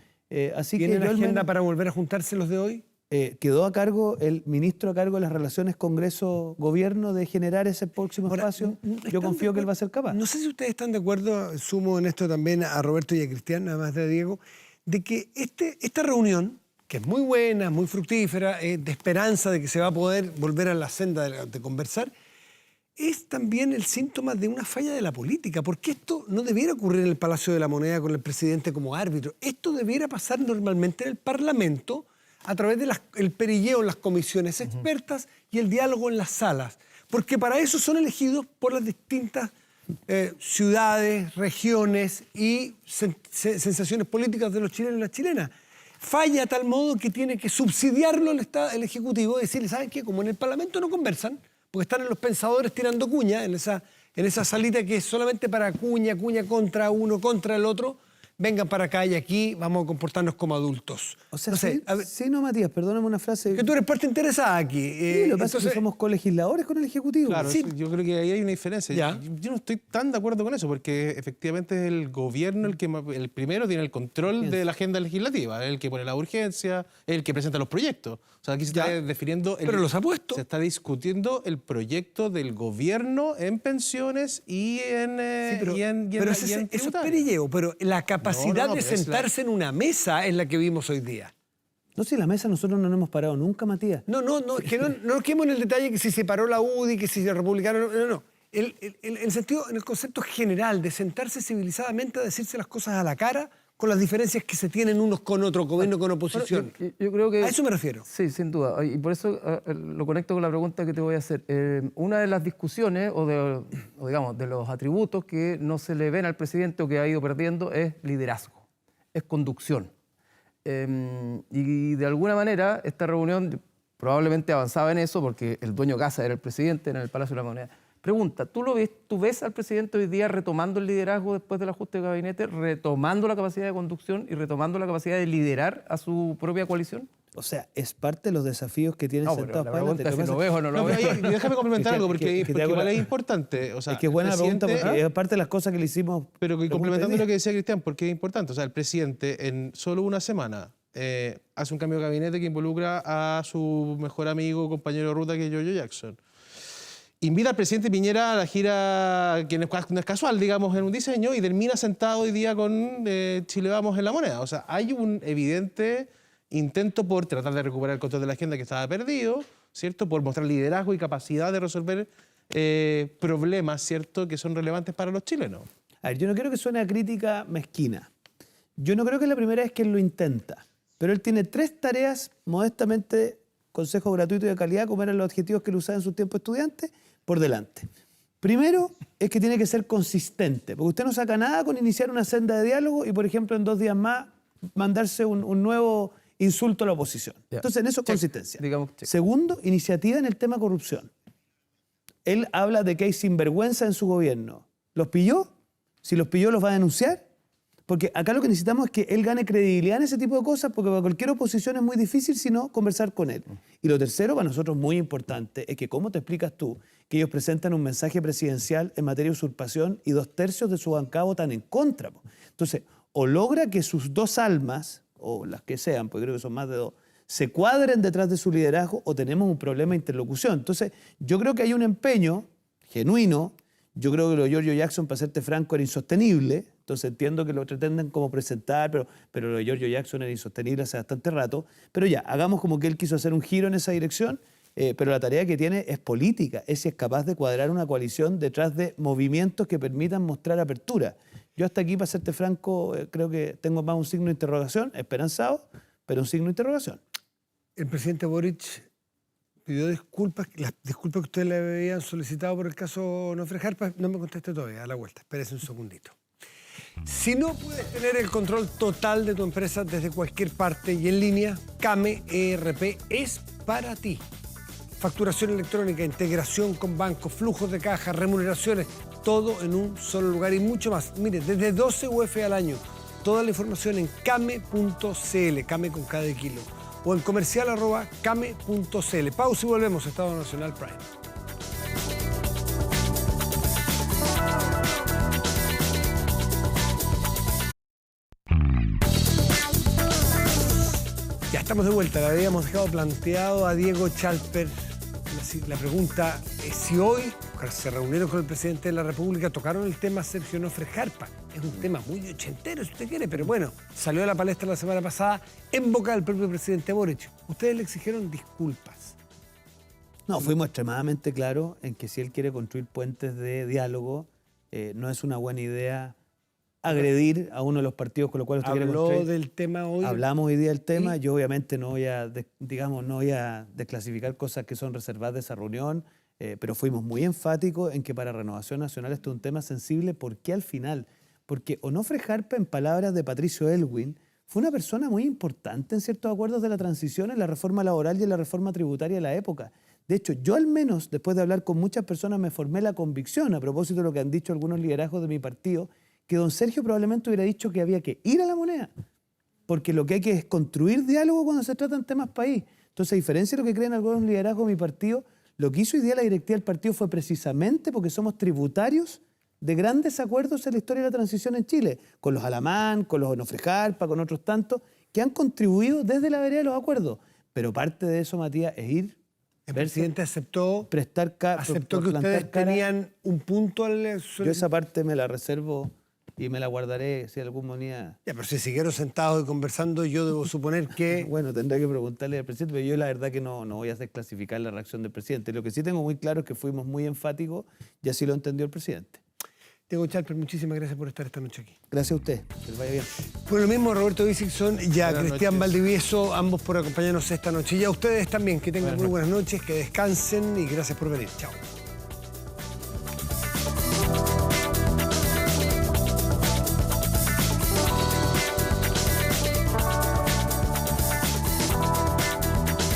Así que ¿Tienen yo al agenda menos, para volver a juntarse los de hoy? quedó a cargo el ministro a cargo de las relaciones Congreso-Gobierno de generar ese próximo Ahora, espacio. Yo confío que él va a ser capaz. No sé si ustedes están de acuerdo, sumo en esto también a Roberto y a Cristian, nada más de Diego, de que esta reunión, que es muy buena, muy fructífera, de esperanza de que se va a poder volver a la senda de conversar, es también el síntoma de una falla de la política, porque esto no debiera ocurrir en el Palacio de la Moneda con el presidente como árbitro. Esto debiera pasar normalmente en el Parlamento a través del perilleo en las comisiones expertas y el diálogo en las salas, porque para eso son elegidos por las distintas ciudades, regiones y sensaciones políticas de los chilenos y las chilenas. Falla a tal modo que tiene que subsidiarlo el Ejecutivo y decirle, ¿saben qué? Como en el Parlamento no conversan, porque están en los pensadores tirando cuña, en esa salita que es solamente para cuña contra uno, contra el otro, vengan para acá y aquí vamos a comportarnos como adultos. O sea, No sé, sí, no, Matías, perdóname una frase. que tú eres parte interesada aquí. Sí, lo que pasa es que somos colegisladores con el Ejecutivo. Claro, Sí. yo creo que ahí hay una diferencia. Ya. Yo no estoy tan de acuerdo con eso, porque efectivamente es el gobierno el primero tiene el control de la agenda legislativa, el que pone la urgencia, el que presenta los proyectos. O sea, aquí se está definiendo... Pero los ha puesto. Se está discutiendo el proyecto del gobierno en pensiones y en Pero eso es tributario. perilleo, pero la capacidad No, de pero es sentarse en una mesa es la que vimos hoy día. No sé, la mesa nosotros no nos hemos parado nunca, Matías. No, que no nos quedemos en el detalle que si se paró la UDI, que si se republicano, no. En el concepto general de sentarse civilizadamente a decirse las cosas a la cara con las diferencias que se tienen unos con otros, gobierno con oposición. Yo creo que... A eso me refiero. Sí, sin duda. Y por eso lo conecto con la pregunta que te voy a hacer. Una de las discusiones o digamos, de los atributos que no se le ven al presidente o que ha ido perdiendo es liderazgo, es conducción. Y de alguna manera esta reunión probablemente avanzaba en eso porque el dueño de casa era el presidente en el Palacio de la Moneda. Pregunta, ¿tú ves al presidente hoy día retomando el liderazgo después del ajuste de gabinete, retomando la capacidad de conducción y retomando la capacidad de liderar a su propia coalición? O sea, es parte de los desafíos que tienen sentados la para pregunta adelante. es si lo ves o no lo No, ves. pero ahí, déjame complementar algo, porque que te hago igual la- es importante. O sea, Es que es buena la el pregunta presidente- porque es parte de las cosas que le hicimos. Pero que pregunta complementando hoy lo que día. decía Cristian, porque es importante. O sea, el presidente en solo una semana hace un cambio de gabinete que involucra a su mejor amigo, compañero de ruta, que es Giorgio Jackson. Invita al presidente Piñera a la gira, que no es casual, digamos, en un diseño, y termina sentado hoy día con Chile Vamos en la Moneda. O sea, hay un evidente intento por tratar de recuperar el control de la agenda que estaba perdido, ¿cierto? Por mostrar liderazgo y capacidad de resolver problemas, ¿cierto?, que son relevantes para los chilenos. A ver, yo no quiero que suene a crítica mezquina. Yo no creo que es la primera vez que él lo intenta. Pero él tiene 3 tareas, modestamente, consejo gratuito y de calidad, como eran los adjetivos que él usaba en su tiempo estudiante, por delante. Primero, es que tiene que ser consistente, porque usted no saca nada con iniciar una senda de diálogo y, por ejemplo, en 2 días más, mandarse un nuevo insulto a la oposición. Ya. Entonces, en eso, Check. consistencia. Digamos, check. Segundo, iniciativa en el tema corrupción. Él habla de que hay sinvergüenza en su gobierno. ¿Los pilló? Si los pilló, ¿los va a denunciar? Porque acá lo que necesitamos es que él gane credibilidad en ese tipo de cosas, porque para cualquier oposición es muy difícil si no conversar con él. Y lo tercero, para nosotros muy importante, es que ¿cómo te explicas tú que ellos presentan un mensaje presidencial en materia de usurpación y 2/3 de su bancada votan en contra? Entonces, o logra que sus 2 almas, o las que sean, porque creo que son más de 2, se cuadren detrás de su liderazgo o tenemos un problema de interlocución. Entonces, yo creo que hay un empeño genuino. Yo creo que lo de Giorgio Jackson, para serte franco, era insostenible. Entonces entiendo que lo pretenden como presentar, pero lo de Giorgio Jackson era insostenible hace bastante rato. Pero ya, hagamos como que él quiso hacer un giro en esa dirección, pero la tarea que tiene es política, es si es capaz de cuadrar una coalición detrás de movimientos que permitan mostrar apertura. Yo hasta aquí, para serte franco, creo que tengo más un signo de interrogación, esperanzado, pero un signo de interrogación. El presidente Boric pidió disculpas, las disculpas que ustedes le habían solicitado por el caso Nofre Jarpa. No me conteste todavía, a la vuelta, espérese un segundito. Si no puedes tener el control total de tu empresa desde cualquier parte y en línea, Kame ERP es para ti. Facturación electrónica, integración con bancos, flujos de caja, remuneraciones, todo en un solo lugar y mucho más. Mire, desde 12 UF al año, toda la información en kame.cl, Kame con K de kilo, o en comercial@kame.cl. Pausa y volvemos a Estado Nacional Prime. Estamos de vuelta, le habíamos dejado planteado a Diego Chalper la pregunta es si hoy se reunieron con el presidente de la República, tocaron el tema Sergio Onofre Jarpa. Es un tema muy ochentero, si usted quiere, pero bueno, salió a la palestra la semana pasada en boca del propio presidente Boric. Ustedes le exigieron disculpas. No, fuimos extremadamente claros en que si él quiere construir puentes de diálogo, no es una buena idea agredir a uno de los partidos con los cuales usted quiere construir. ¿Habló del tema hoy? Hablamos hoy día del tema. ¿Sí? Yo obviamente no voy a desclasificar cosas que son reservadas de esa reunión, pero fuimos muy enfáticos en que para Renovación Nacional esto es un tema sensible. ¿Por qué al final? Porque Onofre Jarpa, en palabras de Patricio Aylwin, fue una persona muy importante en ciertos acuerdos de la transición, en la reforma laboral y en la reforma tributaria de la época. De hecho, yo al menos, después de hablar con muchas personas, me formé la convicción, a propósito de lo que han dicho algunos liderazgos de mi partido, que don Sergio probablemente hubiera dicho que había que ir a la moneda, porque lo que hay que es construir diálogo cuando se tratan temas país. Entonces, a diferencia de lo que creen algunos liderazgos de mi partido, lo que hizo hoy día la directiva del partido fue precisamente porque somos tributarios de grandes acuerdos en la historia de la transición en Chile, con los Alamán, con los Onofre Jarpa, con otros tantos, que han contribuido desde la vereda de los acuerdos. Pero parte de eso, Matías, es ir... El presidente aceptó que ustedes tenían un punto al... Yo esa parte me la reservo y me la guardaré si algún día... Ya, pero si siguieron sentados y conversando, yo debo suponer que... Bueno, tendré que preguntarle al presidente, pero yo la verdad que no voy a desclasificar la reacción del presidente. Lo que sí tengo muy claro es que fuimos muy enfáticos y así lo entendió el presidente. Diego Chalper, muchísimas gracias por estar esta noche aquí. Gracias a usted, que les vaya bien. Por lo mismo, Roberto Dickinson y a Buenas Cristian noches. Valdivieso, ambos por acompañarnos esta noche. Y a ustedes también, que tengan muy buenas noches, que descansen y gracias por venir. Chao.